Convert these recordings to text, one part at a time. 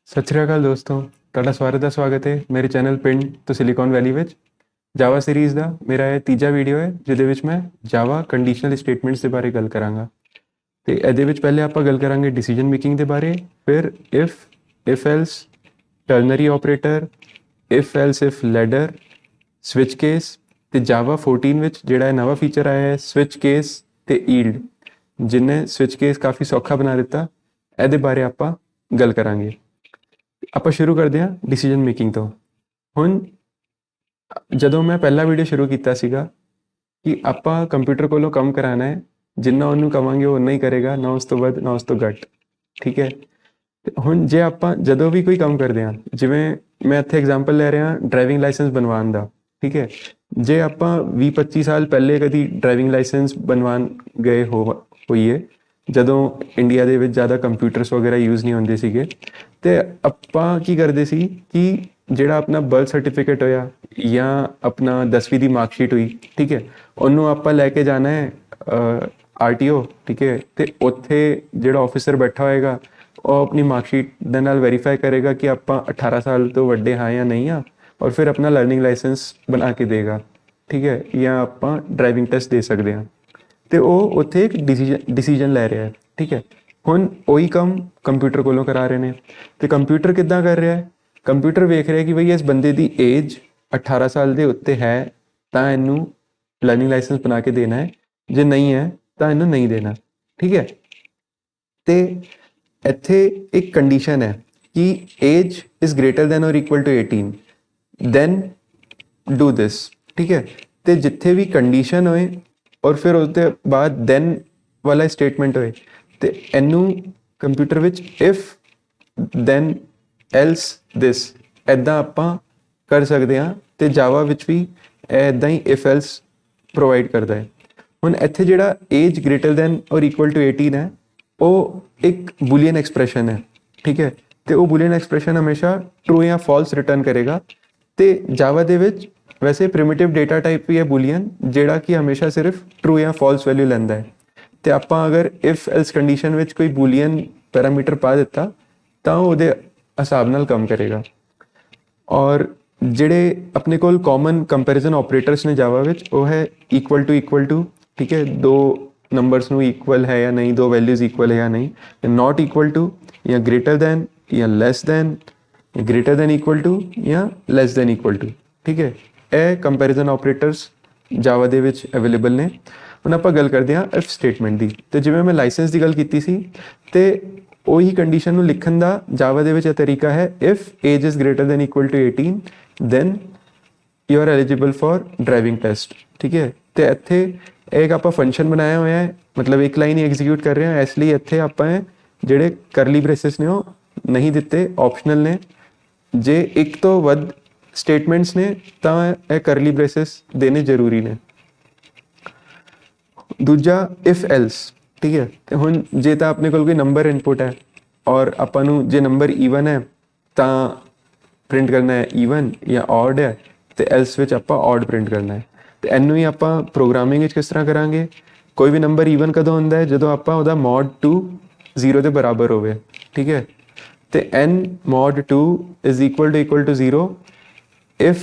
ਸਤਿ ਸ਼੍ਰੀ ਅਕਾਲ ਦੋਸਤੋ, ਤੁਹਾਡਾ ਸਵਾਗਤ ਹੈ ਮੇਰੇ ਚੈਨਲ ਪਿੰਡ ਤੋਂ ਸਿਲੀਕਨ ਵੈਲੀ ਵਿੱਚ। ਜਾਵਾ ਸੀਰੀਜ਼ ਦਾ ਮੇਰਾ ਇਹ ਤੀਜਾ ਵੀਡੀਓ ਹੈ ਜਿਹਦੇ ਵਿੱਚ ਮੈਂ ਜਾਵਾ ਕੰਡੀਸ਼ਨਲ ਸਟੇਟਮੈਂਟਸ ਦੇ ਬਾਰੇ ਗੱਲ ਕਰਾਂਗਾ। ਤੇ ਇਹਦੇ ਵਿੱਚ ਪਹਿਲੇ ਆਪਾਂ ਗੱਲ ਕਰਾਂਗੇ ਡਿਸੀਜਨ ਮੇਕਿੰਗ ਦੇ ਬਾਰੇ, ਫਿਰ if else, ternary operator, if ladder, switch case ਤੇ ਜਾਵਾ 14 ਵਿੱਚ ਜਿਹੜਾ ਨਵਾਂ ਫੀਚਰ ਆਇਆ ਹੈ ਸਵਿਚ ਕੇਸ ਤੇ ਈਲਡ, ਜਿਹਨੇ ਸਵਿਚ ਕੇਸ ਕਾਫੀ ਸੌਖਾ ਬਣਾ ਦਿੱਤਾ। ਇਹਦੇ ਬਾਰੇ ਆਪਾਂ ਗੱਲ ਕਰਾਂਗੇ। ਆਪਾਂ ਸ਼ੁਰੂ ਕਰਦੇ ਹਾਂ ਡਿਸੀਜਨ ਮੇਕਿੰਗ ਤੋਂ। ਹੁਣ ਜਦੋਂ ਮੈਂ ਪਹਿਲਾ ਵੀਡੀਓ ਸ਼ੁਰੂ ਕੀਤਾ ਸੀਗਾ ਕਿ ਆਪਾਂ ਕੰਪਿਊਟਰ ਕੋਲੋਂ ਕੰਮ ਕਰਾਉਣਾ ਹੈ, ਜਿੰਨਾ ਉਹਨੂੰ ਕਵਾਂਗੇ ਉਹ ਉਨਾ ਹੀ ਕਰੇਗਾ, ਨਾ ਉਸ ਤੋਂ ਵੱਧ ਨਾ ਉਸ ਤੋਂ ਘੱਟ। ਠੀਕ ਹੈ। ਤੇ ਹੁਣ ਜੇ ਆਪਾਂ ਜਦੋਂ ਵੀ ਕੋਈ ਕੰਮ ਕਰਦੇ ਹਾਂ, ਜਿਵੇਂ ਮੈਂ ਇੱਥੇ ਐਗਜ਼ਾਮਪਲ ਲੈ ਰਿਹਾ ਡਰਾਈਵਿੰਗ ਲਾਇਸੈਂਸ ਬਣਵਾਉਣ ਦਾ। ਠੀਕ ਹੈ। ਜੇ ਆਪਾਂ 20-25 ਸਾਲ ਪਹਿਲੇ ਕਦੀ ਡਰਾਈਵਿੰਗ ਲਾਇਸੈਂਸ ਬਣਵਾਉਣ ਗਏ ਹੋਈਏ, ਜਦੋਂ ਇੰਡੀਆ ਦੇ ਵਿੱਚ ਜ਼ਿਆਦਾ ਕੰਪਿਊਟਰਸ ਵਗੈਰਾ ਯੂਜ਼ ਨਹੀਂ ਹੁੰਦੇ ਸੀਗੇ, ਤੇ ਆਪਾਂ ਕੀ ਕਰਦੇ ਸੀ ਕਿ ਜਿਹੜਾ ਆਪਣਾ ਬਰਥ ਸਰਟੀਫਿਕੇਟ ਹੋਇਆ ਜਾਂ ਆਪਣਾ 10ਵੀਂ ਦੀ ਮਾਰਕਸ਼ੀਟ ਹੋਈ, ਠੀਕ ਹੈ, ਉਹਨੂੰ ਆਪਾਂ ਲੈ ਕੇ ਜਾਣਾ ਹੈ RTO। ਠੀਕ ਹੈ। ਤੇ ਉੱਥੇ ਜਿਹੜਾ ਆਫਿਸਰ ਬੈਠਾ ਹੋਏਗਾ ਉਹ ਆਪਣੀ ਮਾਰਕਸ਼ੀਟ ਦੇ ਨਾਲ ਵੈਰੀਫਾਈ ਕਰੇਗਾ ਕਿ ਆਪਾਂ 18 ਸਾਲ ਤੋਂ ਵੱਡੇ ਹਾਂ ਜਾਂ ਨਹੀਂ ਹਾਂ, ਔਰ ਫਿਰ ਆਪਣਾ ਲਰਨਿੰਗ ਲਾਇਸੈਂਸ ਬਣਾ ਕੇ ਦੇਗਾ। ਠੀਕ ਹੈ। ਜਾਂ ਆਪਾਂ ਡਰਾਈਵਿੰਗ ਟੈਸਟ ਦੇ ਸਕਦੇ ਹਾਂ। ਤੇ ਉਹ ਉੱਥੇ ਇੱਕ ਡਿਸੀਜਨ ਲੈ ਰਿਹਾ ਹੈ। ਠੀਕ ਹੈ। ਹੁਣ ਉਹੀ ਕੰਮ ਕੰਪਿਊਟਰ ਕੋਲੋਂ ਕਰਾ ਰਹੇ ਨੇ। ਤੇ ਕੰਪਿਊਟਰ ਕਿੱਦਾਂ ਕਰ ਰਿਹਾ ਹੈ? ਕੰਪਿਊਟਰ ਵੇਖ ਰਿਹਾ ਕਿ ਬਈ ਇਸ ਬੰਦੇ ਦੀ ਏਜ 18 ਸਾਲ ਦੇ ਉੱਤੇ ਹੈ ਤਾਂ ਇਹਨੂੰ ਲਰਨਿੰਗ ਲਾਇਸੈਂਸ ਬਣਾ ਕੇ ਦੇਣਾ ਹੈ, ਜੇ ਨਹੀਂ ਹੈ ਤਾਂ ਇਹਨੂੰ ਨਹੀਂ ਦੇਣਾ। ਠੀਕ ਹੈ। ਤੇ ਇੱਥੇ ਇੱਕ ਕੰਡੀਸ਼ਨ ਹੈ ਕਿ age is greater than or equal to 18 then do this. ਠੀਕ ਹੈ। ਤੇ ਜਿੱਥੇ ਵੀ ਕੰਡੀਸ਼ਨ ਹੋਏ ਔਰ ਫਿਰ ਉਹਦੇ ਬਾਅਦ ਦੈਨ ਵਾਲਾ ਸਟੇਟਮੈਂਟ ਹੋਏ, ਤੇ ਇਹਨੂੰ ਕੰਪਿਊਟਰ ਵਿੱਚ ਇਫ ਦੈਨ ਐਲਸ ਦਿਸ ਇੱਦਾਂ ਆਪਾਂ ਕਰ ਸਕਦੇ ਹਾਂ। ਤੇ ਜਾਵਾ ਵਿੱਚ ਵੀ ਇਹ ਇੱਦਾਂ ਹੀ ਇਫ ਐਲਸ ਪ੍ਰੋਵਾਈਡ ਕਰਦਾ ਹੈ। ਹੁਣ ਇੱਥੇ ਜਿਹੜਾ age greater than or equal to 18 ਹੈ, ਉਹ ਇੱਕ ਬੂਲੀਅਨ ਐਕਸਪ੍ਰੈਸ਼ਨ ਹੈ। ਠੀਕ ਹੈ। ਤੇ ਉਹ ਬੂਲੀਅਨ ਐਕਸਪ੍ਰੈਸ਼ਨ ਹਮੇਸ਼ਾ ਟਰੂ ਜਾਂ ਫਾਲਸ ਰਿਟਰਨ ਕਰੇਗਾ। ਤੇ ਜਾਵਾ ਦੇ ਵਿੱਚ ਵੈਸੇ ਪ੍ਰਿਮਿਟਿਵ ਡੇਟਾ ਟਾਈਪ ਵੀ ਹੈ ਬੂਲੀਅਨ, ਜਿਹੜਾ ਕਿ ਹਮੇਸ਼ਾ ਸਿਰਫ ਟਰੂ ਜਾਂ ਫਾਲਸ ਵੈਲਿਊ ਲੈਂਦਾ ਹੈ। ਤੇ ਆਪਾਂ ਅਗਰ ਇਫ ਐਲਸ ਕੰਡੀਸ਼ਨ ਵਿੱਚ ਕੋਈ ਬੂਲੀਅਨ ਪੈਰਾਮੀਟਰ ਪਾ ਦਿੱਤਾ ਤਾਂ ਉਹ ਉਹਦੇ ਹਿਸਾਬ ਨਾਲ ਕੰਮ ਕਰੇਗਾ। ਔਰ ਜਿਹੜੇ ਆਪਣੇ ਕੋਲ ਕਾਮਨ ਕੰਪੈਰੀਜ਼ਨ ਆਪਰੇਟਰਸ ਨੇ ਜਾਵਾ ਵਿੱਚ, ਉਹ ਹੈ ਇਕੁਅਲ ਟੂ। ਠੀਕ ਹੈ। ਦੋ ਨੰਬਰਸ ਨੂੰ ਇਕੁਅਲ ਹੈ ਜਾਂ ਨਹੀਂ, ਦੋ ਵੈਲਿਊਜ਼ ਇਕੁਅਲ ਹੈ ਜਾਂ ਨਹੀਂ, ਨਾਟ ਇਕੁਅਲ ਟੂ ਜਾਂ ਗ੍ਰੇਟਰ ਦੈਨ ਜਾਂ less than, greater than equal to ਜਾਂ ਲੈਸ ਦੈਨ ਇਕੁਅਲ ਟੂ। ਠੀਕ ਹੈ। ਇਹ ਕੰਪੈਰੀਜ਼ਨ ਆਪਰੇਟਰਸ ਜਾਵਾ ਦੇ ਵਿੱਚ ਅਵੇਲੇਬਲ ਨੇ। ਹੁਣ ਆਪਾਂ ਗੱਲ ਕਰਦੇ ਹਾਂ ਇਫ ਸਟੇਟਮੈਂਟ ਦੀ। ਤੇ ਜਿਵੇਂ ਮੈਂ ਲਾਇਸੈਂਸ ਦੀ ਗੱਲ ਕੀਤੀ ਸੀ, ਤੇ ਉਹੀ ਕੰਡੀਸ਼ਨ ਨੂੰ ਲਿਖਣ ਦਾ ਜਾਵਾ ਦੇ ਵਿੱਚ ਇਹ ਤਰੀਕਾ ਹੈ if age is greater than equal to 18 then you are eligible for driving test. ਠੀਕ ਹੈ। ਤੇ ਇੱਥੇ ਇੱਕ ਆਪਾਂ ਫੰਕਸ਼ਨ ਬਣਾਇਆ ਹੋਇਆ ਹੈ, ਮਤਲਬ ਇੱਕ ਲਾਈਨ ਹੀ ਐਗਜ਼ੀਕਿਊਟ ਕਰ ਰਹੇ ਹਾਂ, ਇਸ ਲਈ ਇੱਥੇ ਆਪਾਂ ਜਿਹੜੇ ਕਰਲੀ ਬ੍ਰੇਸਿਸ ਨੇ ਉਹ ਨਹੀਂ ਦਿੱਤੇ, ਆਪਸ਼ਨਲ ਨੇ। ਜੇ ਇੱਕ ਤੋਂ ਵੱਧ ਸਟੇਟਮੈਂਟਸ ਨੇ ਤਾਂ ਇਹ ਕਰਲੀ ਬ੍ਰੇਸਿਸ ਦੇਣੇ ਜ਼ਰੂਰੀ ਨੇ। ਦੂਜਾ ਇਫ ਐਲਸ। ਠੀਕ ਹੈ। ਤੇ ਹੁਣ ਜੇ ਤਾਂ ਆਪਣੇ ਕੋਲ ਕੋਈ ਨੰਬਰ ਇਨਪੁਟ ਹੈ ਔਰ ਆਪਾਂ ਨੂੰ ਜੇ ਨੰਬਰ ਈਵਨ ਹੈ ਤਾਂ ਪ੍ਰਿੰਟ ਕਰਨਾ ਹੈ ਈਵਨ, ਜਾਂ ਔਡ ਹੈ ਤੇ ਐਲਸ ਵਿੱਚ ਆਪਾਂ ਔਡ ਪ੍ਰਿੰਟ ਕਰਨਾ ਹੈ। ਤੇ ਇਹਨੂੰ ਹੀ ਆਪਾਂ ਪ੍ਰੋਗਰਾਮਿੰਗ ਵਿੱਚ ਕਿਸ ਤਰ੍ਹਾਂ ਕਰਾਂਗੇ? ਕੋਈ ਵੀ ਨੰਬਰ ਈਵਨ ਕਦੋਂ ਹੁੰਦਾ ਹੈ? ਜਦੋਂ ਆਪਾਂ ਉਹਦਾ ਮੋਡ 2 0 ਦੇ ਬਰਾਬਰ ਹੋਵੇ। ਠੀਕ ਹੈ। ਤੇ n mod 2 is equal to 0 if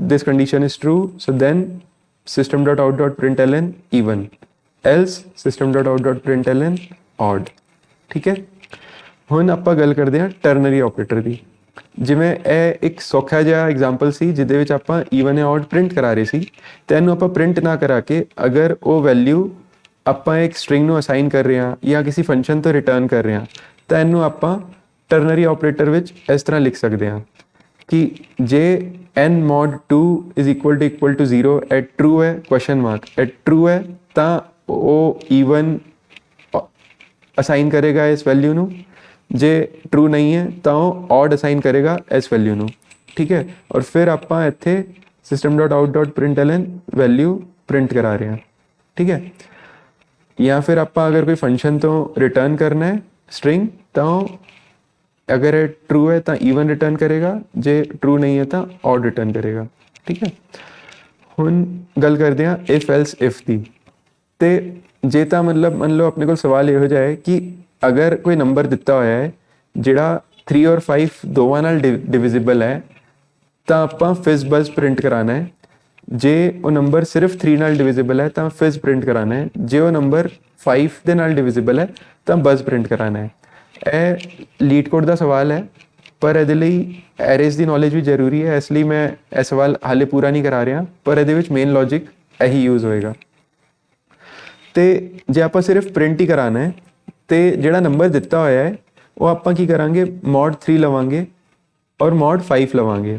this condition is true, so then system.out.println even, else system.out.println odd। ਠੀਕ ਹੈ। ਹੁਣ ਆਪਾਂ ਗੱਲ ਕਰਦੇ ਹਾਂ ਟਰਨਰੀ ਆਪਰੇਟਰ ਦੀ। ਜਿਵੇਂ ਇਹ ਇੱਕ ਸੌਖਾ ਜਿਹਾ ਐਗਜ਼ਾਮਪਲ ਸੀ ਜਿਹਦੇ ਵਿੱਚ ਆਪਾਂ ਈਵਨ ਜਾਂ ਔਡ ਪ੍ਰਿੰਟ ਕਰਾ ਰਹੇ ਸੀ, ਤੇ ਇਹਨੂੰ ਆਪਾਂ ਪ੍ਰਿੰਟ ਨਾ ਕਰਾ ਕੇ ਅਗਰ ਉਹ ਵੈਲਿਊ ਆਪਾਂ ਇੱਕ ਸਟ੍ਰਿੰਗ ਨੂੰ ਅਸਾਈਨ ਕਰ ਰਹੇ ਹਾਂ ਜਾਂ ਕਿਸੇ ਫੰਕਸ਼ਨ ਤੋਂ ਰਿਟਰਨ ਕਰ ਰਹੇ ਹਾਂ, ਤਾਂ ਇਹਨੂੰ ਆਪਾਂ ਟਰਨਰੀ ਆਪਰੇਟਰ ਵਿੱਚ ਇਸ ਤਰ੍ਹਾਂ ਲਿਖ ਸਕਦੇ ਹਾਂ ਕਿ ਜੇ n mod 2 is equal to 0 ਇਹ ਟਰੂ ਹੈ ਕੁਐਸਚਨ ਮਾਰਕ, ਇਹ ਟਰੂ ਹੈ ਤਾਂ ਉਹ ਈਵਨ ਅਸਾਈਨ ਕਰੇਗਾ ਇਸ ਵੈਲਿਊ ਨੂੰ, ਜੇ ਟਰੂ ਨਹੀਂ ਹੈ ਤਾਂ ਉਹ ਔਡ ਅਸਾਈਨ ਕਰੇਗਾ ਇਸ ਵੈਲਿਊ ਨੂੰ। ਠੀਕ ਹੈ। ਔਰ ਫਿਰ ਆਪਾਂ ਇੱਥੇ system.out.println ਵੈਲਿਊ ਪ੍ਰਿੰਟ ਕਰਾ ਰਹੇ ਹਾਂ। ਠੀਕ ਹੈ। ਜਾਂ ਫਿਰ ਆਪਾਂ ਅਗਰ ਕੋਈ ਫੰਕਸ਼ਨ ਤੋਂ ਰਿਟਰਨ ਕਰਨਾ ਹੈ ਸਟ੍ਰਿੰਗ, ਤਾਂ ਅਗਰ ਇਹ ਟਰੂ ਹੈ ਤਾਂ ਈਵਨ ਰਿਟਰਨ ਕਰੇਗਾ, ਜੇ ਟਰੂ ਨਹੀਂ ਹੈ ਤਾਂ ਔਡ ਰਿਟਰਨ ਕਰੇਗਾ। ਠੀਕ ਹੈ। ਹੁਣ ਗੱਲ ਕਰਦੇ ਹਾਂ ਇਫ ਐਲਸ ਇਫ ਦੀ। ਤੇ ਜੇ ਤਾਂ ਮਤਲਬ ਮੰਨ ਲਓ ਆਪਣੇ ਕੋਲ ਸਵਾਲ ਇਹੋ ਜਿਹਾ ਹੈ ਕਿ ਅਗਰ ਕੋਈ ਨੰਬਰ ਦਿੱਤਾ ਹੋਇਆ ਹੈ ਜਿਹੜਾ 3 ਔਰ 5 ਦੋਵਾਂ ਨਾਲ ਡਿਵਿਜ਼ੀਬਲ ਹੈ ਤਾਂ ਆਪਾਂ ਫਿਜ਼ ਬਜ਼ ਪ੍ਰਿੰਟ ਕਰਾਣਾ ਹੈ। ਜੇ ਉਹ ਨੰਬਰ ਸਿਰਫ 3 ਨਾਲ ਡਿਵਿਜ਼ੀਬਲ ਹੈ ਤਾਂ ਫਿਜ਼ ਪ੍ਰਿੰਟ ਕਰਾਣਾ ਹੈ। ਜੇ ਉਹ ਨੰਬਰ 5 ਦੇ ਨਾਲ ਡਿਵਿਜ਼ੀਬਲ ਹੈ ਤਾਂ ਬਜ਼ ਪ੍ਰਿੰਟ ਕਰਾਣਾ ਹੈ। ਇਹ ਲੀਡ ਕੋਡ ਦਾ ਸਵਾਲ ਹੈ, ਪਰ ਇਹਦੇ ਲਈ ਐਰੇਜ਼ ਦੀ ਨੌਲੇਜ ਵੀ ਜ਼ਰੂਰੀ ਹੈ, ਇਸ ਲਈ ਮੈਂ ਇਹ ਸਵਾਲ ਹਾਲੇ ਪੂਰਾ ਨਹੀਂ ਕਰਾ ਰਿਹਾ, ਪਰ ਇਹਦੇ ਵਿੱਚ ਮੇਨ ਲੌਜਿਕ ਇਹੀ ਯੂਜ਼ ਹੋਏਗਾ। ਤੇ ਜੇ ਆਪਾਂ ਸਿਰਫ ਪ੍ਰਿੰਟ ਹੀ ਕਰਾਣਾ ਹੈ ਤੇ ਜਿਹੜਾ ਨੰਬਰ ਦਿੱਤਾ ਹੋਇਆ ਹੈ ਉਹ ਆਪਾਂ ਕੀ ਕਰਾਂਗੇ, ਮੋਡ 3 ਲਵਾਂਗੇ ਔਰ ਮੋਡ 5 ਲਵਾਂਗੇ।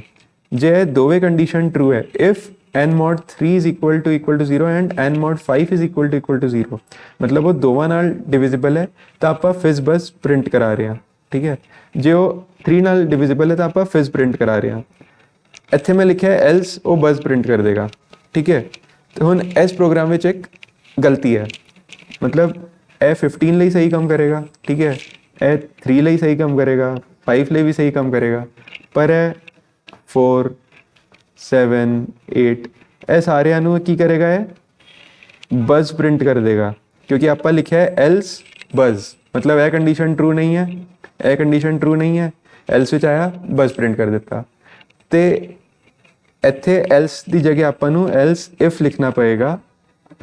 ਜੇ ਇਹ ਦੋਵੇਂ ਕੰਡੀਸ਼ਨ ਟਰੂ ਹੈ, if n mod 3 is equal to 0 and n mod 5 is equal to 0, ਮਤਲਬ ਉਹ ਦੋਵਾਂ ਨਾਲ ਡਿਵਿਜ਼ੀਬਲ ਹੈ ਤਾਂ ਆਪਾਂ ਫਿਜ਼ ਬਜ਼ ਪ੍ਰਿੰਟ ਕਰਾ ਰਹੇ ਹਾਂ। ਠੀਕ ਹੈ, ਜੇ ਉਹ 3 ਨਾਲ ਡਿਵਿਜ਼ੀਬਲ ਹੈ ਤਾਂ ਆਪਾਂ ਫਿਜ਼ ਪ੍ਰਿੰਟ ਕਰਾ ਰਹੇ ਹਾਂ। ਇੱਥੇ ਮੈਂ ਲਿਖਿਆ ਐਲਸ ਉਹ ਬਜ਼ ਪ੍ਰਿੰਟ ਕਰ ਦੇਗਾ। ਠੀਕ ਹੈ, ਤੇ ਹੁਣ ਇਸ ਪ੍ਰੋਗਰਾਮ ਵਿੱਚ ਇੱਕ ਗਲਤੀ ਹੈ, ਮਤਲਬ ਇਹ 15 ਲਈ ਸਹੀ ਕੰਮ ਕਰੇਗਾ, ਠੀਕ ਹੈ, ਇਹ 3 ਲਈ ਸਹੀ ਕੰਮ ਕਰੇਗਾ, 5 ਲਈ ਵੀ ਸਹੀ ਕੰਮ ਕਰੇਗਾ, ਪਰ ਇਹ 4 7 8 ਇਹ ਸਾਰਿਆਂ ਨੂੰ ਕੀ ਕਰੇਗਾ, ਇਹ ਬਜ਼ ਪ੍ਰਿੰਟ ਕਰ ਦੇਗਾ, ਕਿਉਂਕਿ ਆਪਾਂ ਲਿਖਿਆ ਹੈ ਐਲਸ ਬਜ਼, ਮਤਲਬ ਇਹ ਕੰਡੀਸ਼ਨ ਟਰੂ ਨਹੀਂ ਹੈ, ਇਹ ਕੰਡੀਸ਼ਨ ਟਰੂ ਨਹੀਂ ਹੈ, ਐਲਸ ਵਿੱਚ ਆਇਆ ਬਜ਼ ਪ੍ਰਿੰਟ ਕਰ ਦਿੱਤਾ। ਤੇ ਇੱਥੇ ਐਲਸ ਦੀ ਜਗ੍ਹਾ ਆਪਾਂ ਨੂੰ ਐਲਸ ਇਫ ਲਿਖਣਾ ਪਏਗਾ,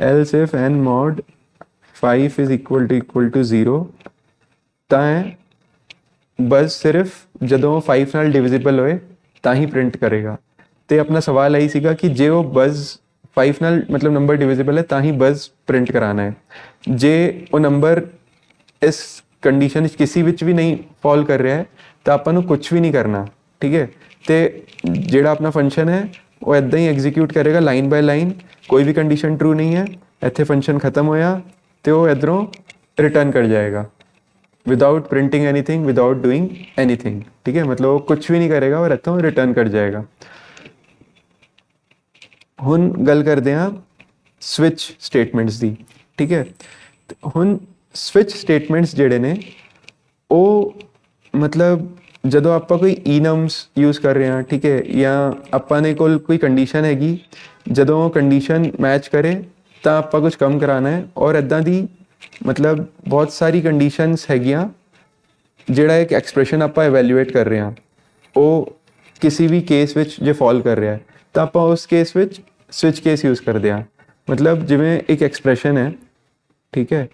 else if n mod 5 is equal to 0, ਤਾਂ ਬਜ਼ ਸਿਰਫ ਜਦੋਂ 5 ਨਾਲ ਡਿਵਿਜ਼ੀਬਲ ਹੋਏ ਤਾਂ ਹੀ ਪ੍ਰਿੰਟ ਕਰੇਗਾ। ਤੇ ਆਪਣਾ ਸਵਾਲ ਇਹੀ ਸੀਗਾ ਕਿ ਜੇ ਉਹ ਬਜ਼ 5 ਨਾਲ ਮਤਲਬ ਨੰਬਰ ਡਿਵਿਜ਼ੀਬਲ ਹੈ ਤਾਂ ਹੀ ਬਜ਼ ਪ੍ਰਿੰਟ ਕਰਾਣਾ ਹੈ। ਜੇ ਉਹ ਨੰਬਰ ਇਸ ਕੰਡੀਸ਼ਨ ਵਿੱਚ ਕਿਸੇ ਵਿੱਚ ਵੀ ਨਹੀਂ ਫॉल ਕਰ ਰਿਹਾ ਹੈ ਤਾਂ ਆਪਾਂ ਨੂੰ ਕੁਝ ਵੀ ਨਹੀਂ ਕਰਨਾ। ਠੀਕ ਹੈ, ਤੇ ਜਿਹੜਾ ਆਪਣਾ ਫੰਕਸ਼ਨ ਹੈ ਉਹ ਇੱਦਾਂ ਹੀ ਐਗਜ਼ੀਕਿਊਟ ਕਰੇਗਾ ਲਾਈਨ ਬਾਈ ਲਾਈਨ। ਕੋਈ ਵੀ ਕੰਡੀਸ਼ਨ ਟਰੂ ਨਹੀਂ ਹੈ, ਇੱਥੇ ਫੰਕਸ਼ਨ ਖਤਮ ਹੋਇਆ ਤੇ ਉਹ ਇੱਧਰੋਂ ਰਿਟਰਨ ਕਰ ਜਾਏਗਾ without printing anything, without doing anything. ਠੀਕ ਹੈ, ਮਤਲਬ ਉਹ ਕੁਝ ਵੀ ਨਹੀਂ ਕਰੇਗਾ ਔਰ ਇੱਥੋਂ ਰਿਟਰਨ ਕਰ ਜਾਏਗਾ। ਹੁਣ ਗੱਲ ਕਰਦੇ ਹਾਂ ਸਵਿਚ ਸਟੇਟਮੈਂਟਸ ਦੀ। ਠੀਕ ਹੈ, ਹੁਣ ਸਵਿਚ ਸਟੇਟਮੈਂਟਸ ਜਿਹੜੇ ਨੇ ਉਹ ਮਤਲਬ ਜਦੋਂ ਆਪਾਂ ਕੋਈ enums ਯੂਜ਼ ਕਰ ਰਹੇ ਹਾਂ, ਠੀਕ ਹੈ, ਜਾਂ ਆਪਾਂ ਨੇ ਕੋਲ ਕੋਈ ਕੰਡੀਸ਼ਨ ਹੈਗੀ, ਜਦੋਂ ਉਹ ਕੰਡੀਸ਼ਨ ਮੈਚ ਕਰੇ ਤਾਂ ਆਪਾਂ ਕੁਝ ਕੰਮ ਕਰਾਉਣਾ ਹੈ। ਔਰ ਇੱਦਾਂ ਦੀ ਮਤਲਬ ਬਹੁਤ ਸਾਰੀ ਕੰਡੀਸ਼ਨਸ ਹੈਗੀਆਂ, ਜਿਹੜਾ ਇੱਕ ਐਕਸਪ੍ਰੈਸ਼ਨ ਆਪਾਂ ਇਵੈਲੂਏਟ ਕਰ ਰਹੇ ਹਾਂ ਉਹ ਕਿਸੇ ਵੀ ਕੇਸ ਵਿੱਚ ਜੇ ਫॉल ਕਰ ਰਿਹਾ ਹੈ ਤਾਂ ਆਪਾਂ ਉਸ ਕੇਸ ਵਿੱਚ ਸਵਿਚ ਕੇਸ ਯੂਜ਼ ਕਰਦੇ ਹਾਂ। ਮਤਲਬ ਜਿਵੇਂ ਇੱਕ ਐਕਸਪ੍ਰੈਸ਼ਨ ਹੈ, ਠੀਕ ਹੈ,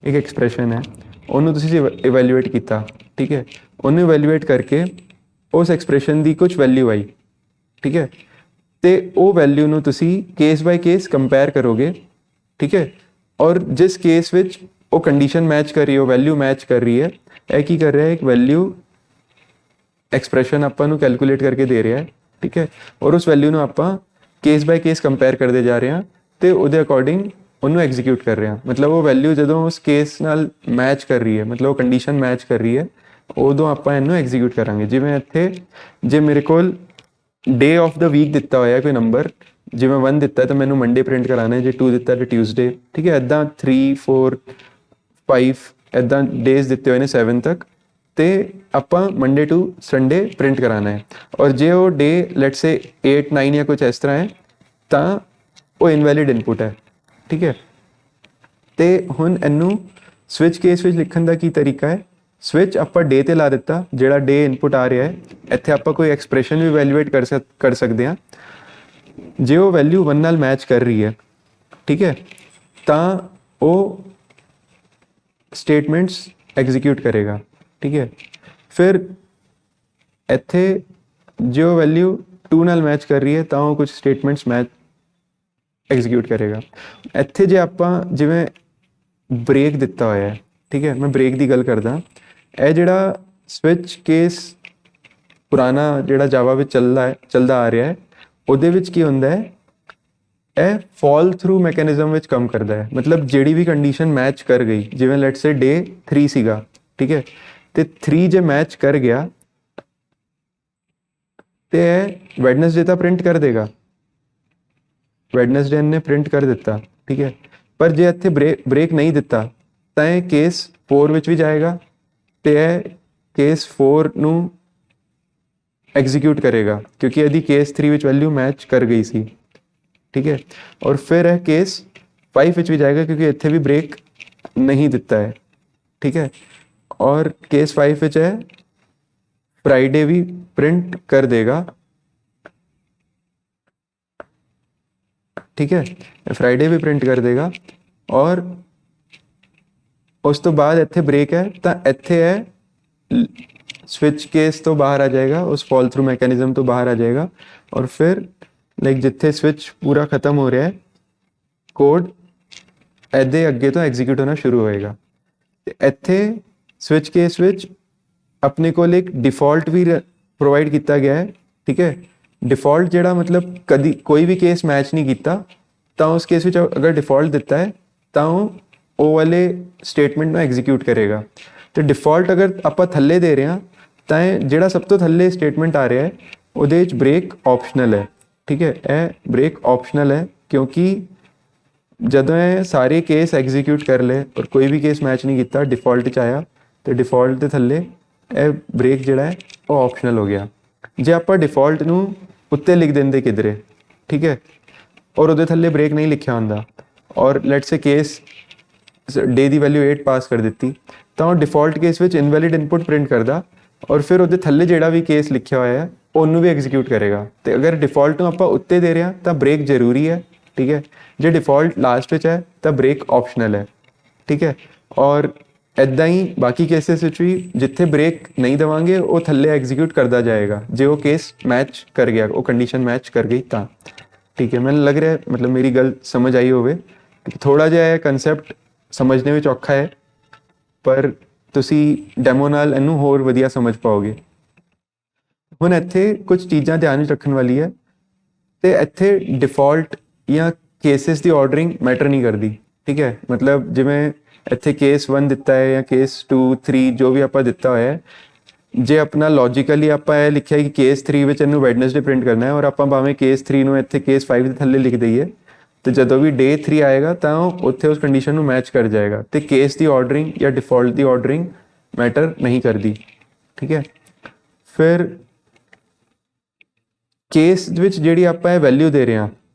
ਇੱਕ ਐਕਸਪ੍ਰੈਸ਼ਨ ਹੈ, ਉਹਨੂੰ ਤੁਸੀਂ ਇਵੈਲੂਏਟ ਕੀਤਾ, ਠੀਕ ਹੈ, ਉਹਨੂੰ ਇਵੈਲੂਏਟ ਕਰਕੇ ਉਸ ਐਕਸਪ੍ਰੈਸ਼ਨ ਦੀ ਕੁਝ ਵੈਲਿਊ ਆਈ, ਠੀਕ ਹੈ, ਤੇ ਉਹ ਵੈਲਿਊ ਨੂੰ ਤੁਸੀਂ ਕੇਸ ਬਾਈ ਕੇਸ ਕੰਪੇਅਰ ਕਰੋਗੇ। ਠੀਕ ਹੈ, ਔਰ ਜਿਸ ਕੇਸ ਵਿੱਚ ਉਹ ਕੰਡੀਸ਼ਨ ਮੈਚ ਕਰ ਰਹੀ ਹੈ, ਉਹ ਵੈਲਿਊ ਮੈਚ ਕਰ ਰਹੀ ਹੈ, ਇਹ ਕੀ ਕਰ ਰਿਹਾ ਹੈ, ਇੱਕ ਵੈਲਿਊ ਐਕਸਪ੍ਰੈਸ਼ਨ ਆਪਾਂ ਨੂੰ ਕੈਲਕੂਲੇਟ ਕਰਕੇ ਦੇ ਰਿਹਾ ਹੈ। ਠੀਕ ਹੈ, ਔਰ ਉਸ ਵੈਲਿਊ ਨੂੰ ਆਪਾਂ ਕੇਸ ਬਾਈ ਕੇਸ ਕੰਪੇਅਰ ਕਰਦੇ ਜਾ ਰਹੇ ਹਾਂ ਤੇ ਉਹਦੇ ਅਕੋਰਡਿੰਗ ਉਹਨੂੰ ਐਗਜ਼ੀਕਿਊਟ ਕਰ ਰਹੇ ਹਾਂ। ਮਤਲਬ ਉਹ ਵੈਲਿਊ ਜਦੋਂ ਉਸ ਕੇਸ ਨਾਲ ਮੈਚ ਕਰ ਰਹੀ ਹੈ, ਮਤਲਬ ਉਹ ਕੰਡੀਸ਼ਨ ਮੈਚ ਕਰ ਰਹੀ ਹੈ, ਉਦੋਂ ਆਪਾਂ ਇਹਨੂੰ ਐਗਜ਼ੀਕਿਊਟ ਕਰਾਂਗੇ। ਜਿਵੇਂ ਇੱਥੇ ਜੇ ਮੇਰੇ ਕੋਲ ਡੇ ਆਫ ਦਾ ਵੀਕ ਦਿੱਤਾ ਹੋਇਆ ਕੋਈ ਨੰਬਰ, ਜਿਵੇਂ 1 ਦਿੱਤਾ ਤਾਂ ਮੈਨੂੰ ਮੰਡੇ ਪ੍ਰਿੰਟ ਕਰਾਣਾ ਹੈ, ਜੇ 2 ਦਿੱਤਾ ਤਾਂ ਟਿਊਜ਼ਡੇ। ਠੀਕ ਹੈ, ਇੱਦਾਂ 3 4 5 ਇੱਦਾਂ ਡੇਜ਼ ਦਿੱਤੇ ਹੋਏ ਨੇ 7 ਤੱਕ, ਤੇ ਆਪਾਂ ਮੰਡੇ ਟੂ ਸੰਡੇ ਪ੍ਰਿੰਟ ਕਰਾਣਾ ਹੈ। ਔਰ ਜੇ ਉਹ ਡੇ ਲੈਟਸ ਸੇ 8 9 ਜਾਂ ਕੁਝ ਇਸ ਤਰ੍ਹਾਂ ਹੈ ਤਾਂ ਉਹ ਇਨਵੈਲਿਡ ਇਨਪੁਟ ਹੈ। ਠੀਕ ਹੈ, ਤੇ ਹੁਣ ਇਹਨੂੰ ਸਵਿਚ ਕੇਸ ਵਿੱਚ ਲਿਖਣ ਦਾ ਕੀ ਤਰੀਕਾ ਹੈ, ਸਵਿਚ ਆਪਾਂ ਡੇ ਤੇ ਲਾ ਦਿੱਤਾ, ਜਿਹੜਾ ਡੇ ਇਨਪੁਟ ਆ ਰਿਹਾ ਹੈ, ਇੱਥੇ ਆਪਾਂ ਕੋਈ ਐਕਸਪ੍ਰੈਸ਼ਨ ਵੀ ਇਵੈਲੂਏਟ ਕਰ ਸਕਦੇ ਹਾਂ। ਜੇ ਉਹ ਵੈਲਿਊ 1 ਨਾਲ ਮੈਚ ਕਰ ਰਹੀ ਹੈ, ਠੀਕ ਹੈ, ਤਾਂ ਉਹ ਸਟੇਟਮੈਂਟਸ ਐਗਜ਼ੀਕਿਊਟ ਕਰੇਗਾ। ਠੀਕ ਹੈ, ਫਿਰ ਇੱਥੇ ਜੋ ਵੈਲਿਊ 2 ਨਾਲ ਮੈਚ ਕਰ ਰਹੀ ਹੈ ਤਾਂ ਉਹ ਕੁਝ ਸਟੇਟਮੈਂਟਸ ਮੈਚ ਐਗਜ਼ੀਕਿਊਟ ਕਰੇਗਾ। ਇੱਥੇ ਜੇ ਆਪਾਂ ਜਿਵੇਂ ਬ੍ਰੇਕ ਦਿੱਤਾ ਹੋਇਆ ਹੈ, ਠੀਕ ਹੈ, ਮੈਂ ਬ੍ਰੇਕ ਦੀ ਗੱਲ ਕਰਦਾ, ਇਹ ਜਿਹੜਾ ਸਵਿਚ ਕੇਸ ਪੁਰਾਣਾ ਜਿਹੜਾ ਜਾਵਾ ਵਿੱਚ ਚੱਲਦਾ ਆ ਰਿਹਾ ਹੈ, ਉਹਦੇ ਵਿੱਚ ਕੀ ਹੁੰਦਾ ਹੈ, ਇਹ ਫॉल ਥਰੂ ਮੈਕੈਨਿਜ਼ਮ ਵਿੱਚ ਕੰਮ ਕਰਦਾ ਹੈ। ਮਤਲਬ ਜਿਹੜੀ ਵੀ ਕੰਡੀਸ਼ਨ ਮੈਚ ਕਰ ਗਈ, ਜਿਵੇਂ ਲੈਟਸ ਸੇ ਡੇ 3 ਸੀਗਾ, ਠੀਕ ਹੈ, ਤੇ 3 ਜੇ ਮੈਚ ਕਰ ਗਿਆ ਤੇ ਇਹ ਵੈਡਨਸਡੇ ਤਾਂ ਪ੍ਰਿੰਟ ਕਰ ਦੇਗਾ, ਵੈਡਨਸਡੇ ਨੇ ਪ੍ਰਿੰਟ ਕਰ ਦਿੱਤਾ। ਠੀਕ ਹੈ, ਪਰ ਜੇ ਇੱਥੇ ਬ੍ਰੇਕ ਨਹੀਂ ਦਿੱਤਾ ਤਾਂ ਇਹ ਕੇਸ 4 ਵਿੱਚ ਵੀ ਜਾਏਗਾ ਤੇ ਇਹ ਕੇਸ 4 ਨੂੰ ਐਗਜ਼ੀਕਿਊਟ ਕਰੇਗਾ, ਕਿਉਂਕਿ ਇਹਦੀ ਕੇਸ 3 ਵਿੱਚ ਵੈਲਿਊ ਮੈਚ ਕਰ ਗਈ ਸੀ। ਠੀਕ ਹੈ, ਔਰ ਫਿਰ ਇਹ ਕੇਸ 5 ਵਿੱਚ ਵੀ ਜਾਏਗਾ, ਕਿਉਂਕਿ ਇੱਥੇ ਵੀ ਬ੍ਰੇਕ ਨਹੀਂ ਦਿੱਤਾ ਹੈ। ठीक है। और केस 5 विच है फ्राइडे भी प्रिंट कर देगा, ठीक है, फ्राइडे भी प्रिंट कर देगा। और ਉਸ ਤੋਂ ਬਾਅਦ ਇੱਥੇ ਬ੍ਰੇਕ ਹੈ ਤਾਂ ਇੱਥੇ ਹੈ ਸਵਿਚ ਕੇਸ ਤੋਂ ਬਾਹਰ ਆ ਜਾਏਗਾ, ਉਸ ਫॉल थ्रू मैकेनिज्म ਤੋਂ ਬਾਹਰ ਆ ਜਾਏਗਾ। ਔਰ ਫਿਰ ਲਾਈਕ ਜਿੱਥੇ ਸਵਿਚ ਪੂਰਾ ਖਤਮ ਹੋ ਰਿਹਾ ਹੈ ਕੋਡ ਇਹਦੇ ਅੱਗੇ ਤੋਂ ਐਗਜ਼ੀਕਿਊਟ ਹੋਣਾ ਸ਼ੁਰੂ ਹੋਏਗਾ। ਤੇ ਇੱਥੇ ਸਵਿਚ ਕੇਸ ਵਿੱਚ ਆਪਣੇ ਕੋਲ ਇੱਕ ਡਿਫਾਲਟ ਵੀ ਪ੍ਰੋਵਾਈਡ ਕੀਤਾ ਗਿਆ ਹੈ, ਠੀਕ ਹੈ। ਡਿਫਾਲਟ ਜਿਹੜਾ ਮਤਲਬ ਕਦੀ ਕੋਈ ਵੀ ਕੇਸ ਮੈਚ ਨਹੀਂ ਕੀਤਾ ਤਾਂ ਉਸ ਕੇਸ ਵਿੱਚ ਅਗਰ ਡਿਫਾਲਟ ਦਿੱਤਾ ਹੈ ਤਾਂ ਉਹ ਵਾਲੇ ਸਟੇਟਮੈਂਟ ਨੂੰ ਐਗਜ਼ੀਕਿਊਟ ਕਰੇਗਾ। ਤੇ ਡਿਫਾਲਟ ਅਗਰ ਆਪਾਂ ਥੱਲੇ ਦੇ ਰਹੇ ਹਾਂ ਤਾਂ ਇਹ ਜਿਹੜਾ ਸਭ ਤੋਂ ਥੱਲੇ ਸਟੇਟਮੈਂਟ ਆ ਰਿਹਾ ਹੈ ਉਹਦੇ ਵਿੱਚ ਬ੍ਰੇਕ ਆਪਸ਼ਨਲ ਹੈ, ਠੀਕ ਹੈ। ਇਹ ਬ੍ਰੇਕ ਆਪਸ਼ਨਲ ਹੈ ਕਿਉਂਕਿ ਜਦੋਂ ਇਹ ਸਾਰੇ ਕੇਸ ਐਗਜ਼ੀਕਿਊਟ ਕਰ ਲਏ ਔਰ ਕੋਈ ਵੀ ਕੇਸ ਮੈਚ ਨਹੀਂ ਕੀਤਾ, ਡਿਫਾਲਟ 'ਚ ਆਇਆ ਤੇ ਡਿਫਾਲਟ ਦੇ ਥੱਲੇ ਇਹ ਬ੍ਰੇਕ ਜਿਹੜਾ ਹੈ ਉਹ ਆਪਸ਼ਨਲ ਹੋ ਗਿਆ। ਜੇ ਆਪਾਂ ਡਿਫਾਲਟ ਨੂੰ ਉੱਤੇ ਲਿਖ ਦਿੰਦੇ ਕਿਧਰੇ, ਠੀਕ ਹੈ, ਔਰ ਉਹਦੇ ਥੱਲੇ ਬ੍ਰੇਕ ਨਹੀਂ ਲਿਖਿਆ ਹੁੰਦਾ ਔਰ let's say case day the value 8 ਪਾਸ ਕਰ ਦਿੱਤੀ ਤਾਂ ਉਹ ਡਿਫਾਲਟ ਕੇਸ ਵਿੱਚ ਇਨਵੈਲਿਡ ਇਨਪੁਟ ਪ੍ਰਿੰਟ ਕਰਦਾ ਔਰ ਫਿਰ ਉਹਦੇ ਥੱਲੇ ਜਿਹੜਾ ਵੀ ਕੇਸ ਲਿਖਿਆ ਹੋਇਆ ਹੈ ਉਹਨੂੰ ਵੀ ਐਗਜ਼ੀਕਿਊਟ ਕਰੇਗਾ। ਤੇ ਅਗਰ ਡਿਫਾਲਟ ਨੂੰ ਆਪਾਂ ਉੱਤੇ ਦੇ ਰਹੇ ਹਾਂ ਤਾਂ ਬ੍ਰੇਕ ਜ਼ਰੂਰੀ ਹੈ, ਠੀਕ ਹੈ। ਜੇ ਡਿਫਾਲਟ ਲਾਸਟ ਵਿੱਚ ਹੈ ਤਾਂ ਬ੍ਰੇਕ ਆਪਸ਼ਨਲ ਹੈ, ਠੀਕ ਹੈ। ਔਰ ਇੱਦਾਂ ਹੀ ਬਾਕੀ ਕੇਸਿਸ ਵਿੱਚ ਵੀ ਜਿੱਥੇ ਬ੍ਰੇਕ ਨਹੀਂ ਦੇਵਾਂਗੇ ਉਹ ਥੱਲੇ ਐਗਜ਼ੀਕਿਊਟ ਕਰਦਾ ਜਾਏਗਾ ਜੇ ਉਹ ਕੇਸ ਮੈਚ ਕਰ ਗਿਆ, ਉਹ ਕੰਡੀਸ਼ਨ ਮੈਚ ਕਰ ਗਈ ਤਾਂ, ਠੀਕ ਹੈ। ਮੈਨੂੰ ਲੱਗ ਰਿਹਾ ਮਤਲਬ ਮੇਰੀ ਗੱਲ ਸਮਝ ਆਈ ਹੋਵੇ। ਥੋੜਾ ਜਿਹਾ ਇਹ ਕਨਸੈਪਟ ਸਮਝਣੇ ਵਿੱਚ ਔਖਾ ਹੈ ਪਰ ਤੁਸੀਂ ਡੈਮੋ ਨਾਲ ਇਹਨੂੰ ਹੋਰ ਵਧੀਆ ਸਮਝ ਪਾਓਗੇ। ਹੁਣ ਇੱਥੇ ਕੁਝ ਚੀਜ਼ਾਂ ਧਿਆਨ ਵਿੱਚ ਰੱਖਣ ਵਾਲੀ ਹੈ ਤੇ ਇੱਥੇ ਡਿਫਾਲਟ ਜਾਂ ਕੇਸਿਸ ਦੀ ਆਰਡਰਿੰਗ ਮੈਟਰ ਨਹੀਂ ਕਰਦੀ, ਠੀਕ ਹੈ। ਮਤਲਬ ਜਿਵੇਂ ਇੱਥੇ ਕੇਸ 1 ਦਿੱਤਾ ਹੈ ਜਾਂ ਕੇਸ 2 3 ਜੋ ਵੀ ਆਪਾਂ ਦਿੱਤਾ ਹੋਇਆ ਹੈ, ਜੇ ਆਪਣਾ ਲੌਜੀਕਲੀ ਆਪਾਂ ਇਹ ਲਿਖਿਆ ਕਿ ਕੇਸ 3 ਵਿੱਚ ਇਹਨੂੰ ਵੈਡਨਸਡੇ ਪ੍ਰਿੰਟ ਕਰਨਾ ਹੈ ਔਰ ਆਪਾਂ ਭਾਵੇਂ ਕੇਸ 3 ਨੂੰ ਇੱਥੇ ਕੇਸ 5 ਦੇ ਥੱਲੇ ਲਿਖ ਦਈਏ ਤੇ ਜਦੋਂ ਵੀ ਡੇ 3 ਆਏਗਾ ਤਾਂ ਉੱਥੇ ਉਸ ਕੰਡੀਸ਼ਨ ਨੂੰ ਮੈਚ ਕਰ ਜਾਏਗਾ ਤੇ ਕੇਸ ਦੀ ਆਰਡਰਿੰਗ ਜਾਂ ਡਿਫਾਲਟ ਦੀ ਆਰਡਰਿੰਗ ਮੈਟਰ ਨਹੀਂ ਕਰਦੀ, ਠੀਕ ਹੈ। ਫਿਰ ਕੇਸ ਵਿੱਚ ਜਿਹੜੀ ਆਪਾਂ ਇਹ ਵੈਲਿਊ ਦੇ ਰਹੇ ਹਾਂ,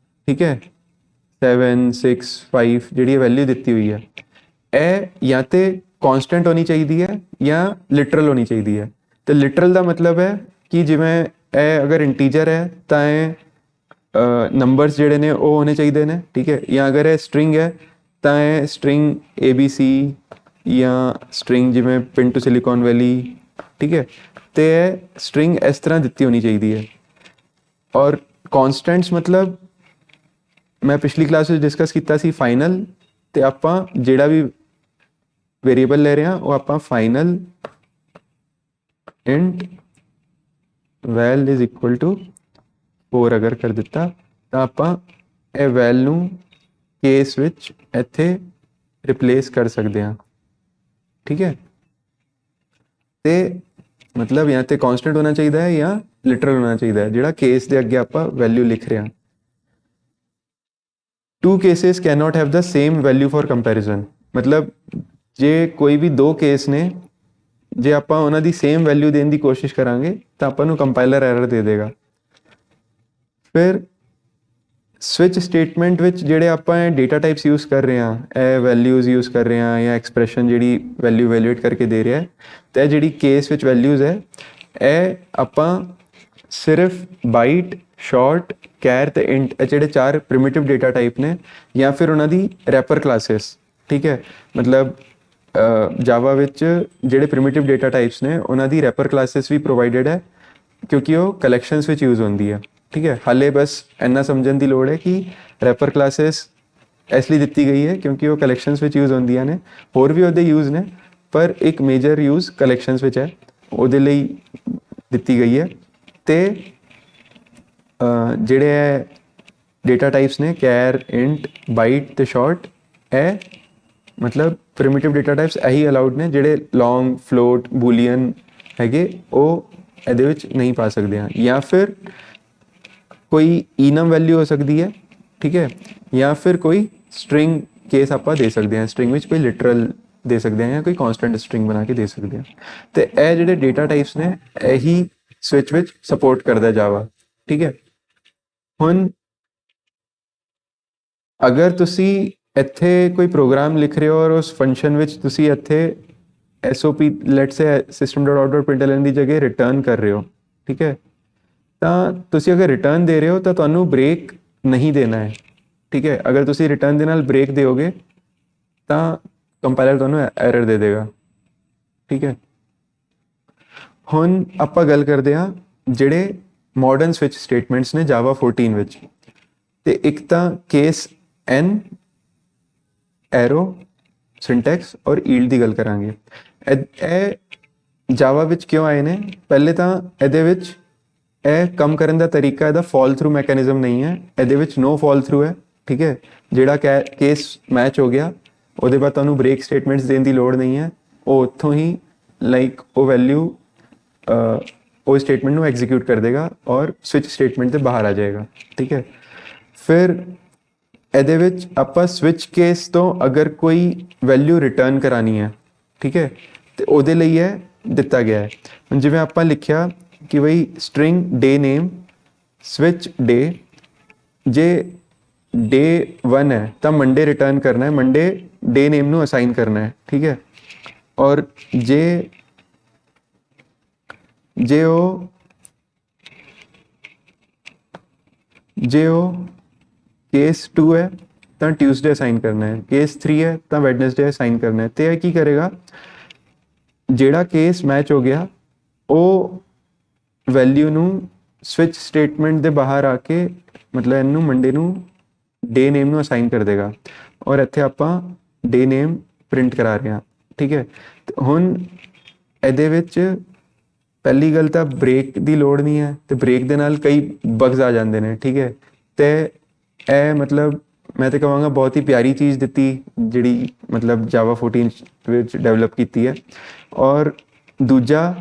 ਠੀਕ ਹੈ, 7 6 5 ਜਿਹੜੀ ਵੈਲਿਊ ਦਿੱਤੀ ਹੋਈ ਹੈ ਇਹ ਜਾਂ ਤੇ ਕਾਂਸਟੈਂਟ ਹੋਣੀ ਚਾਹੀਦੀ ਹੈ ਜਾਂ ਲਿਟਰਲ ਹੋਣੀ ਚਾਹੀਦੀ ਹੈ। ਤੇ ਲਿਟਰਲ ਦਾ ਮਤਲਬ ਹੈ ਕਿ ਜਿਵੇਂ ਇਹ ਅਗਰ ਇੰਟੀਜਰ ਹੈ ਤਾਂ ਇਹ ਨੰਬਰਸ ਜਿਹੜੇ ਨੇ ਉਹ ਹੋਣੇ ਚਾਹੀਦੇ ਨੇ, ਠੀਕ ਹੈ। ਜਾਂ ਅਗਰ ਇਹ ਸਟ੍ਰਿੰਗ ਹੈ ਤਾਂ ਇਹ ਸਟ੍ਰਿੰਗ ABC ਜਾਂ ਸਟ੍ਰਿੰਗ ਜਿਵੇਂ ਪਿੰਨ ਟੂ ਸਿਲੀਕਨ ਵੈਲੀ, ਠੀਕ ਹੈ। ਤੇ ਇਹ ਸਟ੍ਰਿੰਗ ਇਸ ਤਰ੍ਹਾਂ ਦਿੱਤੀ ਹੋਣੀ ਚਾਹੀਦੀ ਹੈ। ਔਰ ਕਨਸਟੈਂਟਸ ਮਤਲਬ ਮੈਂ ਪਿਛਲੀ ਕਲਾਸ ਵਿੱਚ ਡਿਸਕਸ ਕੀਤਾ ਸੀ ਫਾਈਨਲ, ਤੇ ਆਪਾਂ ਜਿਹੜਾ ਵੀ ਵੇਰੀਏਬਲ ਲੈ ਰਹੇ ਹਾਂ ਉਹ ਆਪਾਂ final int val is equal to 4 ਅਗਰ ਕਰ ਦਿੱਤਾ ਤਾਂ ਆਪਾਂ ਇਹ ਵੈਲ ਨੂੰ ਕੇਸ ਵਿੱਚ ਇੱਥੇ ਰਿਪਲੇਸ ਕਰ ਸਕਦੇ ਹਾਂ, ਠੀਕ ਹੈ। ਤੇ ਮਤਲਬ ਜਾਂ ਤੇ ਕਾਂਸਟੈਂਟ ਹੋਣਾ ਚਾਹੀਦਾ ਹੈ ਜਾਂ ਲਿਟਰਲ ਹੋਣਾ ਚਾਹੀਦਾ ਹੈ ਜਿਹੜਾ ਕੇਸ ਦੇ ਅੱਗੇ ਆਪਾਂ ਵੈਲਿਊ ਲਿਖ ਰਹੇ ਹਾਂ। Two cases can not have the same value for comparison, मतलब जे कोई भी दो केस ने जे ਆਪਾਂ ਉਹਨਾਂ ਦੀ ਸੇਮ ਵੈਲਿਊ ਦੇਣ ਦੀ ਕੋਸ਼ਿਸ਼ ਕਰਾਂਗੇ ਤਾਂ ਆਪਾਂ ਨੂੰ ਕੰਪਾਈਲਰ ਐਰਰ ਦੇ ਦੇਗਾ। ਫਿਰ ਸਵਿਚ ਸਟੇਟਮੈਂਟ ਵਿੱਚ ਜਿਹੜੇ ਆਪਾਂ ਡੇਟਾ ਟਾਈਪਸ ਯੂਜ਼ ਕਰ ਰਹੇ ਹਾਂ, ਇਹ ਵੈਲਿਊਜ਼ ਯੂਜ਼ ਕਰ ਰਹੇ ਹਾਂ ਜਾਂ ਐਕਸਪ੍ਰੈਸ਼ਨ ਜਿਹੜੀ ਵੈਲਿਊ ਵੈਲਿਊਏਟ ਕਰਕੇ ਦੇ ਰਿਹਾ, ਤੇ ਜਿਹੜੀ ਕੇਸ ਵਿੱਚ ਵੈਲਿਊਜ਼ ਹੈ ਇਹ ਆਪਾਂ ਸਿਰਫ ਬਾਈਟ, ਸ਼ਾਰਟ, ਕੈਰ ਤੇ ਇੰਟ ਇਹ ਜਿਹੜੇ 4 ਪ੍ਰਿਮਿਟਿਵ ਡੇਟਾ ਟਾਈਪ ਨੇ ਜਾਂ ਫਿਰ ਉਹਨਾਂ ਦੀ ਰੈਪਰ ਕਲਾਸਿਸ, ਠੀਕ ਹੈ। ਮਤਲਬ ਜਾਵਾ ਵਿੱਚ ਜਿਹੜੇ ਪ੍ਰਿਮਿਟਿਵ ਡੇਟਾ ਟਾਈਪਸ ਨੇ ਉਹਨਾਂ ਦੀ ਰੈਪਰ ਕਲਾਸਿਸ ਵੀ ਪ੍ਰੋਵਾਈਡਡ ਹੈ ਕਿਉਂਕਿ ਉਹ ਕਲੈਕਸ਼ਨਸ ਵਿੱਚ ਯੂਜ਼ ਹੁੰਦੀ ਹੈ, ਠੀਕ ਹੈ। ਹਾਲੇ ਬਸ ਇੰਨਾ ਸਮਝਣ ਦੀ ਲੋੜ ਹੈ ਕਿ ਰੈਪਰ ਕਲਾਸਿਸ ਇਸ ਲਈ ਦਿੱਤੀ ਗਈ ਹੈ ਕਿਉਂਕਿ ਉਹ ਕਲੈਕਸ਼ਨਸ ਵਿੱਚ ਯੂਜ਼ ਹੁੰਦੀਆਂ ਨੇ, ਹੋਰ ਵੀ ਉਹਦੇ ਯੂਜ਼ ਨੇ ਪਰ ਇੱਕ ਮੇਜਰ ਯੂਜ਼ ਕਲੈਕਸ਼ਨਸ ਵਿੱਚ ਹੈ, ਉਹਦੇ ਲਈ ਦਿੱਤੀ ਗਈ ਹੈ। ਤੇ ਜਿਹੜੇ ਡੇਟਾ ਟਾਈਪਸ ਨੇ ਕੈਰ, ਇੰਟ, ਬਾਈਟ ਤੇ ਸ਼ਾਰਟ, ਇਹ ਮਤਲਬ ਪ੍ਰਿਮਿਟਿਵ ਡੇਟਾ ਟਾਈਪਸ ਇਹੀ ਅਲਾਉਡ ਨੇ, ਜਿਹੜੇ ਲੌਂਗ, ਫਲੋਟ, ਬੂਲੀਅਨ ਹੈਗੇ ਉਹ ਇਹਦੇ ਵਿੱਚ ਨਹੀਂ ਪਾ ਸਕਦੇ ਹਾਂ। ਜਾਂ ਫਿਰ ਕੋਈ ਈਨਮ ਵੈਲਿਊ ਹੋ ਸਕਦੀ ਹੈ, ਠੀਕ ਹੈ, ਜਾਂ ਫਿਰ ਕੋਈ ਸਟ੍ਰਿੰਗ ਕੇਸ ਆਪਾਂ ਦੇ ਸਕਦੇ ਹਾਂ, ਸਟ੍ਰਿੰਗ ਵਿੱਚ ਕੋਈ ਲਿਟਰਲ ਦੇ ਸਕਦੇ ਹਾਂ ਜਾਂ ਕੋਈ ਕਨਸਟੈਂਟ ਸਟ੍ਰਿੰਗ ਬਣਾ ਕੇ ਦੇ ਸਕਦੇ ਹਾਂ। ਤੇ ਇਹ ਜਿਹੜੇ ਡੇਟਾ ਟਾਈਪਸ ਨੇ ਇਹੀ ਸਵਿਚ ਵਿੱਚ ਸਪੋਰਟ ਕਰਦਾ ਜਾਵਾ, ਠੀਕ ਹੈ। ਹੁਣ ਅਗਰ ਤੁਸੀਂ ਇੱਥੇ ਕੋਈ ਪ੍ਰੋਗਰਾਮ ਲਿਖ ਰਹੇ ਹੋ ਔਰ ਉਸ ਫੰਕਸ਼ਨ ਵਿੱਚ ਤੁਸੀਂ ਇੱਥੇ SOP ਲੈਟ ਸੇ system.out.println ਦੀ ਜਗ੍ਹਾ ਰਿਟਰਨ ਕਰ ਰਹੇ ਹੋ, ਠੀਕ ਹੈ, ਤਾਂ ਤੁਸੀਂ ਅਗਰ ਰਿਟਰਨ ਦੇ ਰਹੇ ਹੋ ਤਾਂ ਤੁਹਾਨੂੰ ਬ੍ਰੇਕ ਨਹੀਂ ਦੇਣਾ ਹੈ, ਠੀਕ ਹੈ। ਅਗਰ ਤੁਸੀਂ ਰਿਟਰਨ ਦੇ ਨਾਲ ਬ੍ਰੇਕ ਦਿਓਗੇ ਤਾਂ ਕੰਪਾਈਲਰ ਤੁਹਾਨੂੰ ਐਰਰ ਦੇ ਦੇਗਾ, ਠੀਕ ਹੈ। ਹੁਣ ਆਪਾਂ ਗੱਲ ਕਰਦੇ ਹਾਂ ਜਿਹੜੇ ਮਾਡਰਨ ਸਵਿਚ ਸਟੇਟਮੈਂਟਸ ਨੇ ਜਾਵਾ 14 ਵਿੱਚ, ਤੇ ਇੱਕ ਤਾਂ ਕੇਸ ਐਨ, ਐਰੋ, ਸਿੰਟੈਕਸ ਔਰ ਈਲਡ ਦੀ ਗੱਲ ਕਰਾਂਗੇ। ਇਹ ਜਾਵਾ ਵਿੱਚ ਕਿਉਂ ਆਏ ਨੇ? ਪਹਿਲੇ ਤਾਂ ਇਹਦੇ ਵਿੱਚ ਇਹ ਕੰਮ ਕਰਨ ਦਾ ਤਰੀਕਾ ਇਹਦਾ ਫਾਲ ਥਰੂ ਮੈਕੈਨਿਜ਼ਮ ਨਹੀਂ ਹੈ, ਇਹਦੇ ਵਿੱਚ ਨੋ ਫਾਲ ਥਰੂ ਹੈ, ਠੀਕ ਹੈ। ਜਿਹੜਾ ਕੇਸ ਮੈਚ ਹੋ ਗਿਆ ਉਹਦੇ ਬਾਅਦ ਤੁਹਾਨੂੰ ਬ੍ਰੇਕ ਸਟੇਟਮੈਂਟਸ ਦੇਣ ਦੀ ਲੋੜ ਨਹੀਂ ਹੈ, ਉਹ ਉੱਥੋਂ ਹੀ ਲਾਈਕ ਉਹ ਵੈਲਿਊ ਉਹ ਸਟੇਟਮੈਂਟ ਨੂੰ ਐਗਜ਼ੀਕਿਊਟ ਕਰ ਦੇਗਾ ਔਰ ਸਵਿਚ ਸਟੇਟਮੈਂਟ ਤੋਂ ਬਾਹਰ ਆ ਜਾਏਗਾ, ਠੀਕ ਹੈ। ਫਿਰ ਇਹਦੇ ਵਿੱਚ ਆਪਾਂ ਸਵਿਚ ਕੇਸ ਤੋਂ ਅਗਰ ਕੋਈ ਵੈਲਿਊ ਰਿਟਰਨ ਕਰਾਣੀ ਹੈ, ਠੀਕ ਹੈ, ਤੇ ਉਹਦੇ ਲਈ ਇਹ ਦਿੱਤਾ ਗਿਆ ਹੈ। ਹੁਣ ਜਿਵੇਂ ਆਪਾਂ ਲਿਖਿਆ ਕਿ ਬਈ ਸਟ੍ਰਿੰਗ ਡੇ ਨੇਮ ਸਵਿਚ ਡੇ, ਜੇ ਡੇ 1 ਹੈ ਤਾਂ ਮੰਡੇ ਰਿਟਰਨ ਕਰਨਾ ਹੈ, ਮੰਡੇ ਡੇ ਨੇਮ ਨੂੰ ਅਸਾਈਨ ਕਰਨਾ ਹੈ, ਠੀਕ ਹੈ। ਔਰ ਜੇ ਉਹ ਕੇਸ 2 ਹੈ ਤਾਂ ਟਿਊਸਡੇ ਅਸਾਈਨ ਕਰਨਾ ਹੈ, ਕੇਸ 3 ਹੈ ਤਾਂ ਵੈਡਨਸਡੇ ਅਸਾਈਨ ਕਰਨਾ ਹੈ। ਤੇ ਇਹ ਕੀ ਕਰੇਗਾ, ਜਿਹੜਾ ਕੇਸ ਮੈਚ ਹੋ ਗਿਆ ਉਹ ਵੈਲਿਊ ਨੂੰ ਸਵਿਚ ਸਟੇਟਮੈਂਟ ਦੇ ਬਾਹਰ ਆ ਕੇ ਮਤਲਬ ਇਹਨੂੰ ਮੰਡੇ ਨੂੰ ਡੇ ਨੇਮ ਨੂੰ ਅਸਾਈਨ ਕਰ ਦੇਗਾ ਔਰ ਇੱਥੇ ਆਪਾਂ ਡੇ ਨੇਮ ਪ੍ਰਿੰਟ ਕਰਾ ਰਹੇ ਹਾਂ, ਠੀਕ ਹੈ। ਹੁਣ ਇਹਦੇ ਵਿੱਚ ਪਹਿਲੀ ਗੱਲ ਤਾਂ ਬ੍ਰੇਕ ਦੀ ਲੋੜ ਨਹੀਂ ਹੈ, ਤੇ ਬ੍ਰੇਕ ਦੇ ਨਾਲ ਕਈ ਬਗਸ ਆ ਜਾਂਦੇ ਨੇ, ਠੀਕ ਹੈ। ਤੇ ਇਹ ਮਤਲਬ ਮੈਂ ਤਾਂ ਕਹਾਂਗਾ ਬਹੁਤ ਹੀ ਪਿਆਰੀ ਚੀਜ਼ ਦਿੱਤੀ ਜਿਹੜੀ ਮਤਲਬ ਜਾਵਾ 14 ਵਿੱਚ ਡਿਵੈਲਪ ਕੀਤੀ ਹੈ। ਔਰ ਦੂਜਾ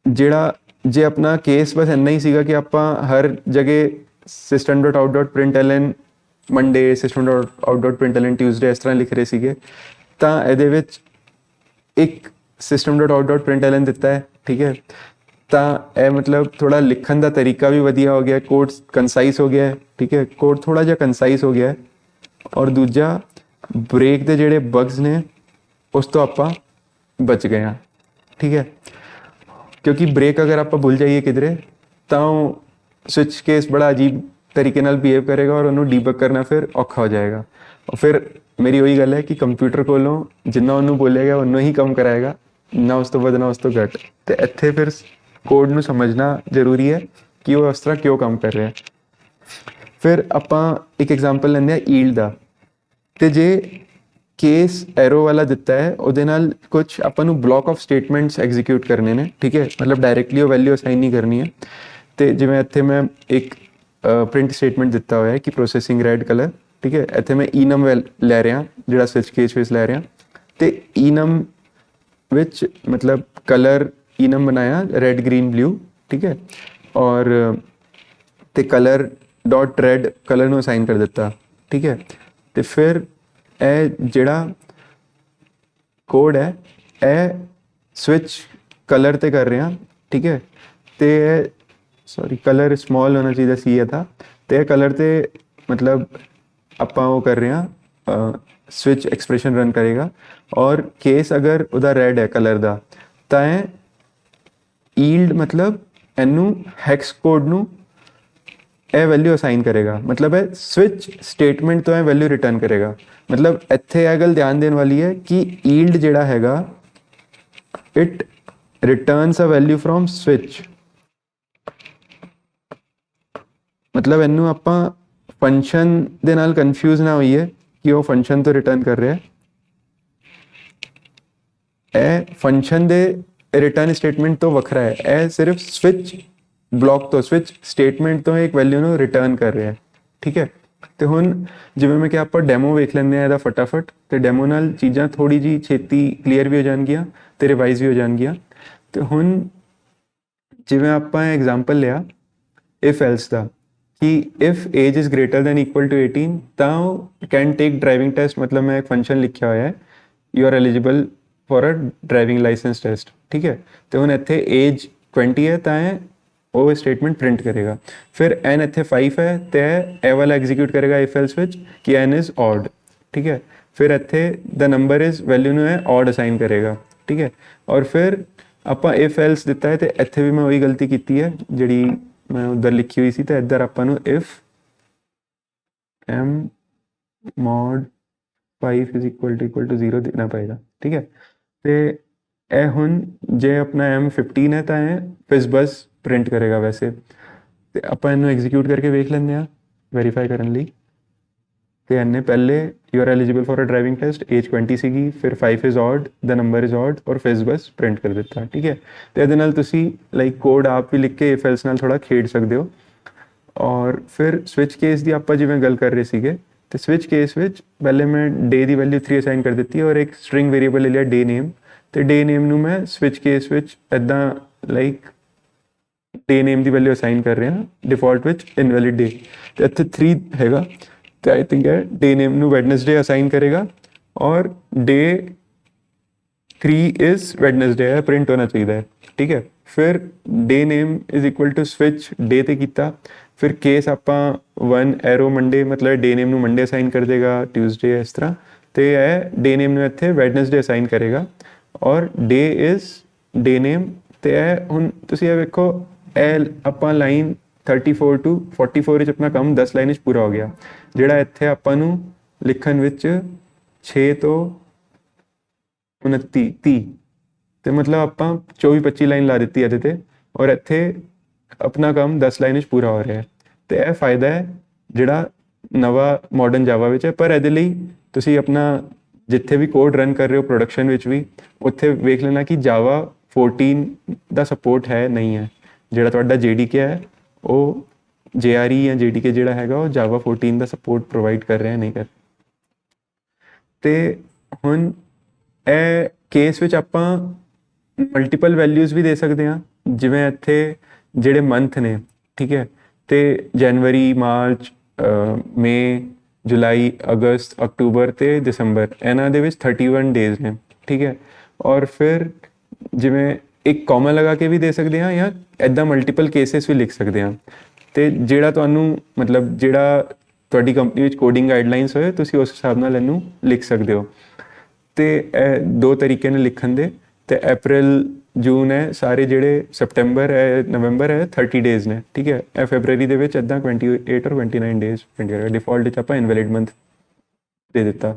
ਜਿਹੜਾ ਜੇ ਆਪਣਾ ਕੇਸ ਬਸ ਇੰਨਾ ਹੀ ਸੀਗਾ ਕਿ ਆਪਾਂ ਹਰ ਜਗ੍ਹਾ system.out.println ਮੰਡੇ, system.out.println ਟਿਊਸਡੇ ਇਸ ਤਰ੍ਹਾਂ ਲਿਖ ਰਹੇ ਸੀਗੇ, ਤਾਂ ਇਹਦੇ ਵਿੱਚ ਇੱਕ system.out.println ਦਿੱਤਾ ਹੈ, ਠੀਕ ਹੈ। ਤਾਂ ਇਹ ਮਤਲਬ ਥੋੜਾ ਲਿਖਣ ਦਾ ਤਰੀਕਾ ਵੀ ਵਧੀਆ ਹੋ ਗਿਆ, ਕੋਡ ਕੰਸਾਈਜ਼ ਹੋ ਗਿਆ ਹੈ, ਠੀਕ ਹੈ, ਕੋਡ ਥੋੜਾ ਜਿਹਾ ਕੰਸਾਈਜ਼ ਹੋ ਗਿਆ ਹੈ। ਔਰ ਦੂਜਾ ਬ੍ਰੇਕ ਦੇ ਜਿਹੜੇ ਬਗਸ ਨੇ ਉਸ ਤੋਂ ਆਪਾਂ ਬਚ ਗਏ ਹਾਂ, ਠੀਕ ਹੈ। ਕਿਉਂਕਿ ਬ੍ਰੇਕ ਅਗਰ ਆਪਾਂ ਭੁੱਲ ਜਾਈਏ ਕਿਧਰੇ ਤਾਂ ਉਹ ਸਵਿਚ ਕੇਸ ਬੜਾ ਅਜੀਬ ਤਰੀਕੇ ਨਾਲ ਬਿਹੇਵ ਕਰੇਗਾ ਔਰ ਉਹਨੂੰ ਡੀਬਗ ਕਰਨਾ ਫਿਰ ਔਖਾ ਹੋ ਜਾਏਗਾ। ਔਰ ਫਿਰ ਮੇਰੀ ਉਹੀ ਗੱਲ ਹੈ ਕਿ ਕੰਪਿਊਟਰ ਕੋਲੋਂ ਜਿੰਨਾ ਉਹਨੂੰ ਬੋਲੇਗਾ ਉਹਨੂੰ ਹੀ ਕੰਮ ਕਰਾਏਗਾ, ਨਾ ਉਸ ਤੋਂ ਵੱਧ ਨਾ ਉਸ ਤੋਂ ਘੱਟ। ਤੇ ਇੱਥੇ ਫਿਰ ਕੋਡ ਨੂੰ ਸਮਝਣਾ ਜ਼ਰੂਰੀ ਹੈ ਕਿ ਉਹ ਉਸ ਤਰ੍ਹਾਂ ਕਿਉਂ ਕੰਮ ਕਰ ਰਿਹਾ। ਫਿਰ ਆਪਾਂ ਇੱਕ ਐਗਜ਼ਾਮਪਲ ਲੈਂਦੇ ਹਾਂ ਈਲਡ ਦਾ, ਤੇ ਜੇ ਕੇਸ ਐਰੋ ਵਾਲਾ ਦਿੱਤਾ ਹੈ ਉਹਦੇ ਨਾਲ ਕੁਛ ਆਪਾਂ ਨੂੰ ਬਲੌਕ ਆਫ ਸਟੇਟਮੈਂਟਸ ਐਗਜ਼ੀਕਿਊਟ ਕਰਨੇ ਨੇ, ਠੀਕ ਹੈ, ਮਤਲਬ ਡਾਇਰੈਕਟਲੀ ਉਹ ਵੈਲਿਊ ਅਸਾਈਨ ਨਹੀਂ ਕਰਨੀ ਹੈ। ਤੇ ਜਿਵੇਂ ਇੱਥੇ ਮੈਂ ਇੱਕ ਪ੍ਰਿੰਟ ਸਟੇਟਮੈਂਟ ਦਿੱਤਾ ਹੋਇਆ ਹੈ ਕਿ ਪ੍ਰੋਸੈਸਿੰਗ ਰੈਡ ਕਲਰ, ਠੀਕ ਹੈ। ਇੱਥੇ ਮੈਂ ਈਨਮ ਲੈ ਰਿਹਾ ਜਿਹੜਾ ਸਵਿਚ ਕੇਸ ਵਿੱਚ ਲੈ ਰਿਹਾ, ਤੇ ਈਨਮ ਵਿੱਚ ਮਤਲਬ ਕਲਰ ਈਨਮ ਬਣਾਇਆ ਰੈਡ ਗ੍ਰੀਨ ਬਲੂ, ਠੀਕ ਹੈ। ਔਰ ਤੇ ਕਲਰ ਡਾਟ ਰੈਡ ਕਲਰ ਨੂੰ ਅਸਾਈਨ ਕਰ ਦਿੱਤਾ, ਠੀਕ ਹੈ। ਤੇ ਫਿਰ ਇਹ ਜਿਹੜਾ ਕੋਡ ਹੈ ਇਹ ਸਵਿਚ ਕਲਰ ਤੇ ਕਰ ਰਹੇ ਹਾਂ, ਠੀਕ ਹੈ। ਤੇ ਸੌਰੀ ਕਲਰ ਸਮਾਲ ਹੋਣਾ ਚਾਹੀਦਾ ਸੀ ਇਹ ਤਾਂ, ਤੇ ਇਹ ਕਲਰ ਤੇ ਮਤਲਬ ਆਪਾਂ ਉਹ ਕਰ ਰਹੇ ਹਾਂ ਸਵਿਚ ਐਕਸਪ੍ਰੈਸ਼ਨ ਰਨ ਕਰੇਗਾ। ਔਰ ਕੇਸ ਅਗਰ ਉਹਦਾ ਰੈਡ ਹੈ ਕਲਰ ਦਾ ਤਾਂ ਇਹ ਈਲਡ ਮਤਲਬ ਇਹਨੂੰ ਹੈਕਸ ਕੋਡ ਨੂੰ ਇਹ ਵੈਲਿਊ ਅਸਾਈਨ ਕਰੇਗਾ, ਮਤਲਬ ਇਹ ਸਵਿਚ ਸਟੇਟਮੈਂਟ ਤੋਂ ਇਹ ਵੈਲਿਊ ਰਿਟਰਨ ਕਰੇਗਾ। ਮਤਲਬ ਇੱਥੇ ਇਹ ਗੱਲ ਧਿਆਨ ਦੇਣ ਵਾਲੀ ਹੈ ਕਿ ਈਲਡ ਜਿਹੜਾ ਹੈਗਾ it returns a value from switch. ਮਤਲਬ ਇਹਨੂੰ ਆਪਾਂ ਫੰਕਸ਼ਨ ਦੇ ਨਾਲ ਕਨਫਿਊਜ਼ ਨਾ ਹੋਈਏ ਕਿ ਉਹ ਫੰਕਸ਼ਨ ਤੋਂ ਰਿਟਰਨ ਕਰ ਰਿਹਾ, ਇਹ ਫੰਕਸ਼ਨ ਦੇ ਰਿਟਰਨ ਸਟੇਟਮੈਂਟ ਤੋਂ ਵੱਖਰਾ ਹੈ, ਇਹ ਸਿਰਫ ਸਵਿਚ ਬਲੌਕ ਤੋਂ ਸਵਿਚ ਸਟੇਟਮੈਂਟ ਤੋਂ ਇੱਕ ਵੈਲਿਊ ਨੂੰ ਰਿਟਰਨ ਕਰ ਰਿਹਾ, ਠੀਕ ਹੈ। ਤੇ ਹੁਣ ਜਿਵੇਂ ਮੈਂ ਕਿਹਾ ਆਪਾਂ ਡੈਮੋ ਵੇਖ ਲੈਂਦੇ ਹਾਂ ਇਹਦਾ ਫਟਾਫਟ, ਤੇ ਡੈਮੋ ਨਾਲ ਚੀਜ਼ਾਂ ਥੋੜੀ ਜਿਹੀ ਛੇਤੀ ਕਲੀਅਰ ਵੀ ਹੋ ਜਾਣਗੀਆਂ ਤੇ ਰਿਵਾਈਜ਼ ਵੀ ਹੋ ਜਾਣਗੀਆਂ। ਤੇ ਹੁਣ ਜਿਵੇਂ ਆਪਾਂ ਐਗਜ਼ਾਮਪਲ ਲਿਆ ਇਫ ਐਲਸ ਦਾ ਕਿ if age is greater than equal to 18 ਤਾਂ ਉਹ ਕੈਨ ਟੇਕ ਡਰਾਈਵਿੰਗ ਟੈਸਟ, ਮਤਲਬ ਮੈਂ ਇੱਕ ਫੰਕਸ਼ਨ ਲਿਖਿਆ ਹੋਇਆ ਹੈ you are eligible for a driving licence test, ਠੀਕ ਹੈ। ਤੇ ਹੁਣ ਇੱਥੇ ਏਜ 20 ਹੈ ਤਾਂ ਉਹ ਸਟੇਟਮੈਂਟ ਪ੍ਰਿੰਟ ਕਰੇਗਾ। ਫਿਰ n ਇੱਥੇ 5 ਹੈ ਤੇ ਇਹ ਵਾਲਾ ਐਗਜ਼ੀਕਿਊਟ ਕਰੇਗਾ ਇਫ ਐਲਸ ਵਿੱਚ ਕਿ n ਇਜ਼ ऑड, ਠੀਕ ਹੈ। ਫਿਰ ਇੱਥੇ ਦ ਨੰਬਰ ਇਜ਼ ਵੈਲਿਊ ਨੂੰ ਹੈ ऑड ਅਸਾਈਨ ਕਰੇਗਾ, ठीक है। और फिर ਆਪਾਂ ਇਫ ਐਲਸ ਦਿੱਤਾ ਹੈ ਤੇ ਇੱਥੇ ਵੀ ਮੈਂ ਉਹੀ ਗਲਤੀ ਕੀਤੀ ਹੈ ਜਿਹੜੀ ਮੈਂ ਉੱਧਰ ਲਿਖੀ ਹੋਈ ਸੀ, ਤੇ ਇੱਧਰ ਆਪਾਂ ਨੂੰ if m mod 5 is equal to 0 ਦੇਣਾ ਪਏਗਾ, ਠੀਕ ਹੈ। ਤੇ ਇਹ ਹੁਣ ਜੇ ਆਪਣਾ m 15 ਹੈ ਤਾਂ ਇਹ ਫਿਜ਼ਬਸ ਪ੍ਰਿੰਟ ਕਰੇਗਾ ਵੈਸੇ, ਤੇ ਆਪਾਂ ਇਹਨੂੰ ਐਗਜ਼ੀਕਿਊਟ ਕਰਕੇ ਵੇਖ ਲੈਂਦੇ ਹਾਂ ਵੈਰੀਫਾਈ ਕਰਨ ਲਈ। ਤੇ ਇਹਨੇ ਪਹਿਲੇ you are eligible for a driving test, age 20 ਸੀਗੀ, ਫਿਰ 5 is odd, the number is odd ਔਰ ਫਿਜ਼ਬਸ ਪ੍ਰਿੰਟ ਕਰ ਦਿੱਤਾ, ਠੀਕ ਹੈ। ਤੇ ਇਹਦੇ ਨਾਲ ਤੁਸੀਂ ਲਾਈਕ ਕੋਡ ਆਪ ਵੀ ਲਿਖ ਕੇ ਇਫ ਐਲਸ ਨਾਲ ਥੋੜ੍ਹਾ ਖੇਡ ਸਕਦੇ ਹੋ। ਔਰ ਫਿਰ ਸਵਿਚ ਕੇਸ ਦੀ ਆਪਾਂ ਜਿਵੇਂ ਗੱਲ ਕਰ ਰਹੇ ਸੀਗੇ, ਤੇ ਸਵਿਚ ਕੇਸ ਵਿੱਚ ਪਹਿਲੇ ਮੈਂ ਡੇ ਦੀ ਵੈਲਿਊ 3 ਅਸਾਈਨ ਕਰ ਦਿੱਤੀ ਔਰ ਇੱਕ ਸਟ੍ਰਿੰਗ ਵੇਰੀਏਬਲ ਲੈ ਲਿਆ ਡੇ ਨੇਮ, ਤੇ ਡੇ ਨੇਮ ਨੂੰ ਮੈਂ ਸਵਿਚ ਕੇਸ ਵਿੱਚ ਇੱਦਾਂ ਲਾਈਕ ਡੇ ਨੇਮ ਦੀ ਵੈਲਿਊ ਅਸਾਈਨ ਕਰ ਰਿਹਾ ਡਿਫਾਲਟ ਵਿੱਚ ਇਨਵੈਲਿਡ ਡੇ, ਤੇ ਇੱਥੇ 3 ਹੈਗਾ, ਤੇ ਆਈ ਥਿੰਕ ਹੈ ਡੇ ਨੇਮ ਨੂੰ ਵੈਡਨਸਡੇ ਅਸਾਈਨ ਕਰੇਗਾ ਔਰ ਡੇ 3 ਇਜ਼ ਵੈਡਨਸਡੇ ਹੈ ਪ੍ਰਿੰਟ ਹੋਣਾ ਚਾਹੀਦਾ ਹੈ, ਠੀਕ ਹੈ। ਫਿਰ day name is equal to switch day ਤੇ ਕੀਤਾ, ਫਿਰ ਕੇਸ ਆਪਾਂ 1 ਐਰੋ ਮੰਡੇ ਮਤਲਬ ਡੇ ਨੇਮ ਨੂੰ ਮੰਡੇ ਅਸਾਈਨ ਕਰ ਦੇਗਾ, ਟਿਊਜ਼ਡੇ ਇਸ ਤਰ੍ਹਾਂ, ਤੇ ਇਹ ਡੇ ਨੇਮ ਨੂੰ ਇੱਥੇ ਵੈਡਨਸਡੇ ਅਸਾਈਨ ਕਰੇਗਾ ਔਰ ਡੇ ਇਜ਼ ਡੇ ਨੇਮ। ਤੇ ਇਹ ਹੁਣ ਤੁਸੀਂ ਇਹ ਵੇਖੋ, ਇਹ ਆਪਾਂ ਲਾਈਨ 34 to 44 ਵਿੱਚ ਆਪਣਾ ਕੰਮ 10 ਲਾਈਨ ਵਿੱਚ ਪੂਰਾ ਹੋ ਗਿਆ, ਜਿਹੜਾ ਇੱਥੇ ਆਪਾਂ ਨੂੰ ਲਿਖਣ ਵਿੱਚ 6 ਤੋਂ 29 30 ਤੇ ਮਤਲਬ ਆਪਾਂ 24-25 ਲਾਈਨ ਲਾ ਦਿੱਤੀ ਇਹਦੇ ਤੇ, ਔਰ ਇੱਥੇ ਆਪਣਾ ਕੰਮ 10 ਲਾਈਨ ਵਿੱਚ ਪੂਰਾ ਹੋ ਰਿਹਾ ਹੈ। ਤੇ ਇਹ ਫਾਇਦਾ ਹੈ ਜਿਹੜਾ ਨਵਾਂ ਮਾਡਰਨ ਜਾਵਾ ਵਿੱਚ ਹੈ। ਪਰ ਇਹਦੇ ਲਈ ਤੁਸੀਂ ਆਪਣਾ ਜਿੱਥੇ ਵੀ ਕੋਡ ਰਨ ਕਰ ਰਹੇ ਹੋ ਪ੍ਰੋਡਕਸ਼ਨ ਵਿੱਚ ਵੀ, ਉੱਥੇ ਵੇਖ ਲੈਣਾ ਕਿ ਜਾਵਾ 14 ਦਾ ਸਪੋਰਟ ਹੈ ਨਹੀਂ ਹੈ। ਜਿਹੜਾ ਤੁਹਾਡਾ JDK ਹੈ ਉਹ JRE ਜਾਂ JDK ਜਿਹੜਾ ਹੈਗਾ ਉਹ ਜਾਵਾ 14 ਦਾ ਸਪੋਰਟ ਪ੍ਰੋਵਾਈਡ ਕਰ ਰਿਹਾ ਨਹੀਂ ਕਰ। ਤੇ ਹੁਣ ਇਹ ਕੇਸ ਵਿੱਚ ਆਪਾਂ ਮਲਟੀਪਲ ਵੈਲਿਊਜ਼ ਵੀ ਦੇ ਸਕਦੇ ਹਾਂ, ਜਿਵੇਂ ਇੱਥੇ ਜਿਹੜੇ ਮੰਥ ਨੇ, ਠੀਕ ਹੈ, ਤੇ ਜਨਵਰੀ, ਮਾਰਚ, ਮਈ, ਜੁਲਾਈ, ਅਗਸਤ, ਅਕਤੂਬਰ ਤੇ ਦਸੰਬਰ, ਇਹਨਾਂ ਦੇ ਵਿੱਚ 31 ਡੇਜ਼ ਨੇ, ਠੀਕ ਹੈ। ਔਰ ਫਿਰ ਜਿਵੇਂ ਇੱਕ ਕੌਮਾ ਲਗਾ ਕੇ ਵੀ ਦੇ ਸਕਦੇ ਹਾਂ ਜਾਂ ਇੱਦਾਂ ਮਲਟੀਪਲ ਕੇਸਿਸ ਵੀ ਲਿਖ ਸਕਦੇ ਹਾਂ। ਤੇ ਜਿਹੜਾ ਤੁਹਾਨੂੰ ਮਤਲਬ ਜਿਹੜਾ ਤੁਹਾਡੀ ਕੰਪਨੀ ਵਿੱਚ ਕੋਡਿੰਗ ਗਾਈਡਲਾਈਨਸ ਹੋਏ ਤੁਸੀਂ ਉਸ ਹਿਸਾਬ ਨਾਲ ਇਹਨੂੰ ਲਿਖ ਸਕਦੇ ਹੋ। ਤੇ ਇਹ 2 ਤਰੀਕੇ ਨੇ ਲਿਖਣ ਦੇ, ਤੇ ਅਪ੍ਰੈਲ ਜੂਨ ਹੈ ਸਾਰੇ, ਜਿਹੜੇ ਸਪਟੈਂਬਰ ਹੈ ਨਵੰਬਰ ਹੈ 30 ਡੇਜ਼ ਨੇ, ਠੀਕ ਹੈ। ਇਹ ਫੈਬਰਰੀ ਦੇ ਵਿੱਚ ਇੱਦਾਂ 28 ਔਰ 29 ਡੇਜ਼ ਪ੍ਰਿੰਟ ਕਰੇਗਾ। ਡਿਫਾਲਟ ਵਿੱਚ ਆਪਾਂ ਇਨਵੈਲਿਡ ਮੰਥ ਦੇ ਦਿੱਤਾ।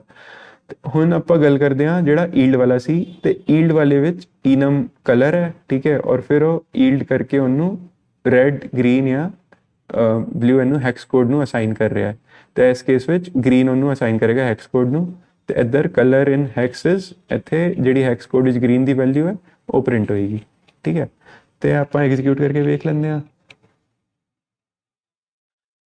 ਹੁਣ ਆਪਾਂ ਗੱਲ ਕਰਦੇ ਹਾਂ ਜਿਹੜਾ ਈਲਡ ਵਾਲਾ ਸੀ, ਤੇ ਈਲਡ ਵਾਲੇ ਵਿੱਚ ਈਨਮ ਕਲਰ ਹੈ, ਠੀਕ ਹੈ, ਔਰ ਫਿਰ ਉਹ ਈਲਡ ਕਰਕੇ ਉਹਨੂੰ ਰੈਡ, ਗ੍ਰੀਨ ਜਾਂ ਬਲੂ ਇਹਨੂੰ ਹੈਕਸ ਕੋਡ ਨੂੰ ਅਸਾਈਨ ਕਰ ਰਿਹਾ ਹੈ। ਤੇ ਇਸ ਕੇਸ ਵਿੱਚ ਗ੍ਰੀਨ ਉਹਨੂੰ ਅਸਾਈਨ ਕਰੇਗਾ ਹੈਕਸ ਕੋਡ ਨੂੰ, ਤੇ ਇੱਧਰ ਕਲਰ ਇਨ ਹੈਕਸਿਸ, ਇੱਥੇ ਜਿਹੜੀ ਹੈਕਸ ਕੋਡ ਵਿੱਚ ਗ੍ਰੀਨ ਦੀ ਵੈਲਿਊ ਹੈ ਉਹ ਪ੍ਰਿੰਟ ਹੋਏਗੀ, ਠੀਕ ਹੈ। ਤੇ ਆਪਾਂ ਐਗਜ਼ੀਕਿਊਟ ਕਰਕੇ ਵੇਖ ਲੈਂਦੇ ਹਾਂ।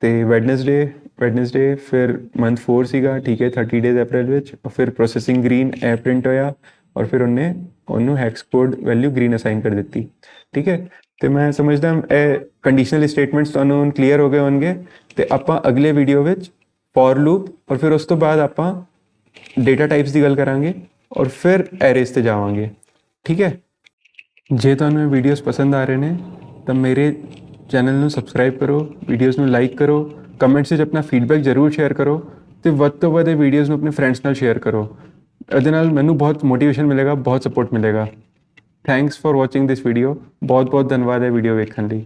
ਤੇ ਵੈਡਨਸਡੇ ਫਿਰ ਮੰਥ 4 ਸੀਗਾ, ਠੀਕ ਹੈ, 30 ਡੇਜ਼ ਅਪ੍ਰੈਲ ਵਿੱਚ, ਫਿਰ ਪ੍ਰੋਸੈਸਿੰਗ ਗ੍ਰੀਨ ਇਹ ਪ੍ਰਿੰਟ ਹੋਇਆ ਔਰ ਫਿਰ ਉਹਨੂੰ hacks code value green assign ਕਰ ਦਿੱਤੀ, ਠੀਕ ਹੈ। ਤੇ ਮੈਂ ਸਮਝਦਾ ਇਹ ਕੰਡੀਸ਼ਨਲ ਸਟੇਟਮੈਂਟਸ ਤੁਹਾਨੂੰ ਕਲੀਅਰ ਹੋ ਗਏ ਹੋਣਗੇ। ਤੇ ਆਪਾਂ ਅਗਲੇ ਵੀਡੀਓ ਵਿੱਚ ਫॉर ਲੂਪ ਔਰ ਫਿਰ ਉਸ ਤੋਂ ਬਾਅਦ ਆਪਾਂ ਡੇਟਾ ਟਾਈਪਸ ਦੀ ਗੱਲ ਕਰਾਂਗੇ ਔਰ ਫਿਰ ਐਰੇਜ਼ ਤੇ ਜਾਵਾਂਗੇ, ਠੀਕ ਹੈ। ਜੇ ਤੁਹਾਨੂੰ ਇਹ ਵੀਡੀਓਜ਼ ਪਸੰਦ ਆ ਰਹੇ ਨੇ ਤਾਂ ਮੇਰੇ ਚੈਨਲ ਨੂੰ ਸਬਸਕ੍ਰਾਈਬ ਕਰੋ, ਵੀਡੀਓਜ਼ ਨੂੰ ਲਾਈਕ ਕਰੋ, ਕਮੈਂਟਸ ਵਿੱਚ ਆਪਣਾ ਫੀਡਬੈਕ ਜ਼ਰੂਰ ਸ਼ੇਅਰ ਕਰੋ, ਤੇ ਵੱਧ ਤੋਂ ਵੱਧ ਇਹ ਵੀਡੀਓਜ਼ ਨੂੰ ਆਪਣੇ ਫਰੈਂਡਸ ਨਾਲ ਸ਼ੇਅਰ ਕਰੋ। ਇਹਦੇ ਨਾਲ ਮੈਨੂੰ ਬਹੁਤ ਮੋਟੀਵੇਸ਼ਨ ਮਿਲੇਗਾ, ਬਹੁਤ ਸਪੋਰਟ ਮਿਲੇਗਾ। Thanks for watching this video. ਬਹੁਤ ਬਹੁਤ ਧੰਨਵਾਦ ਇਹ ਵੀਡੀਓ ਵੇਖਣ ਲਈ।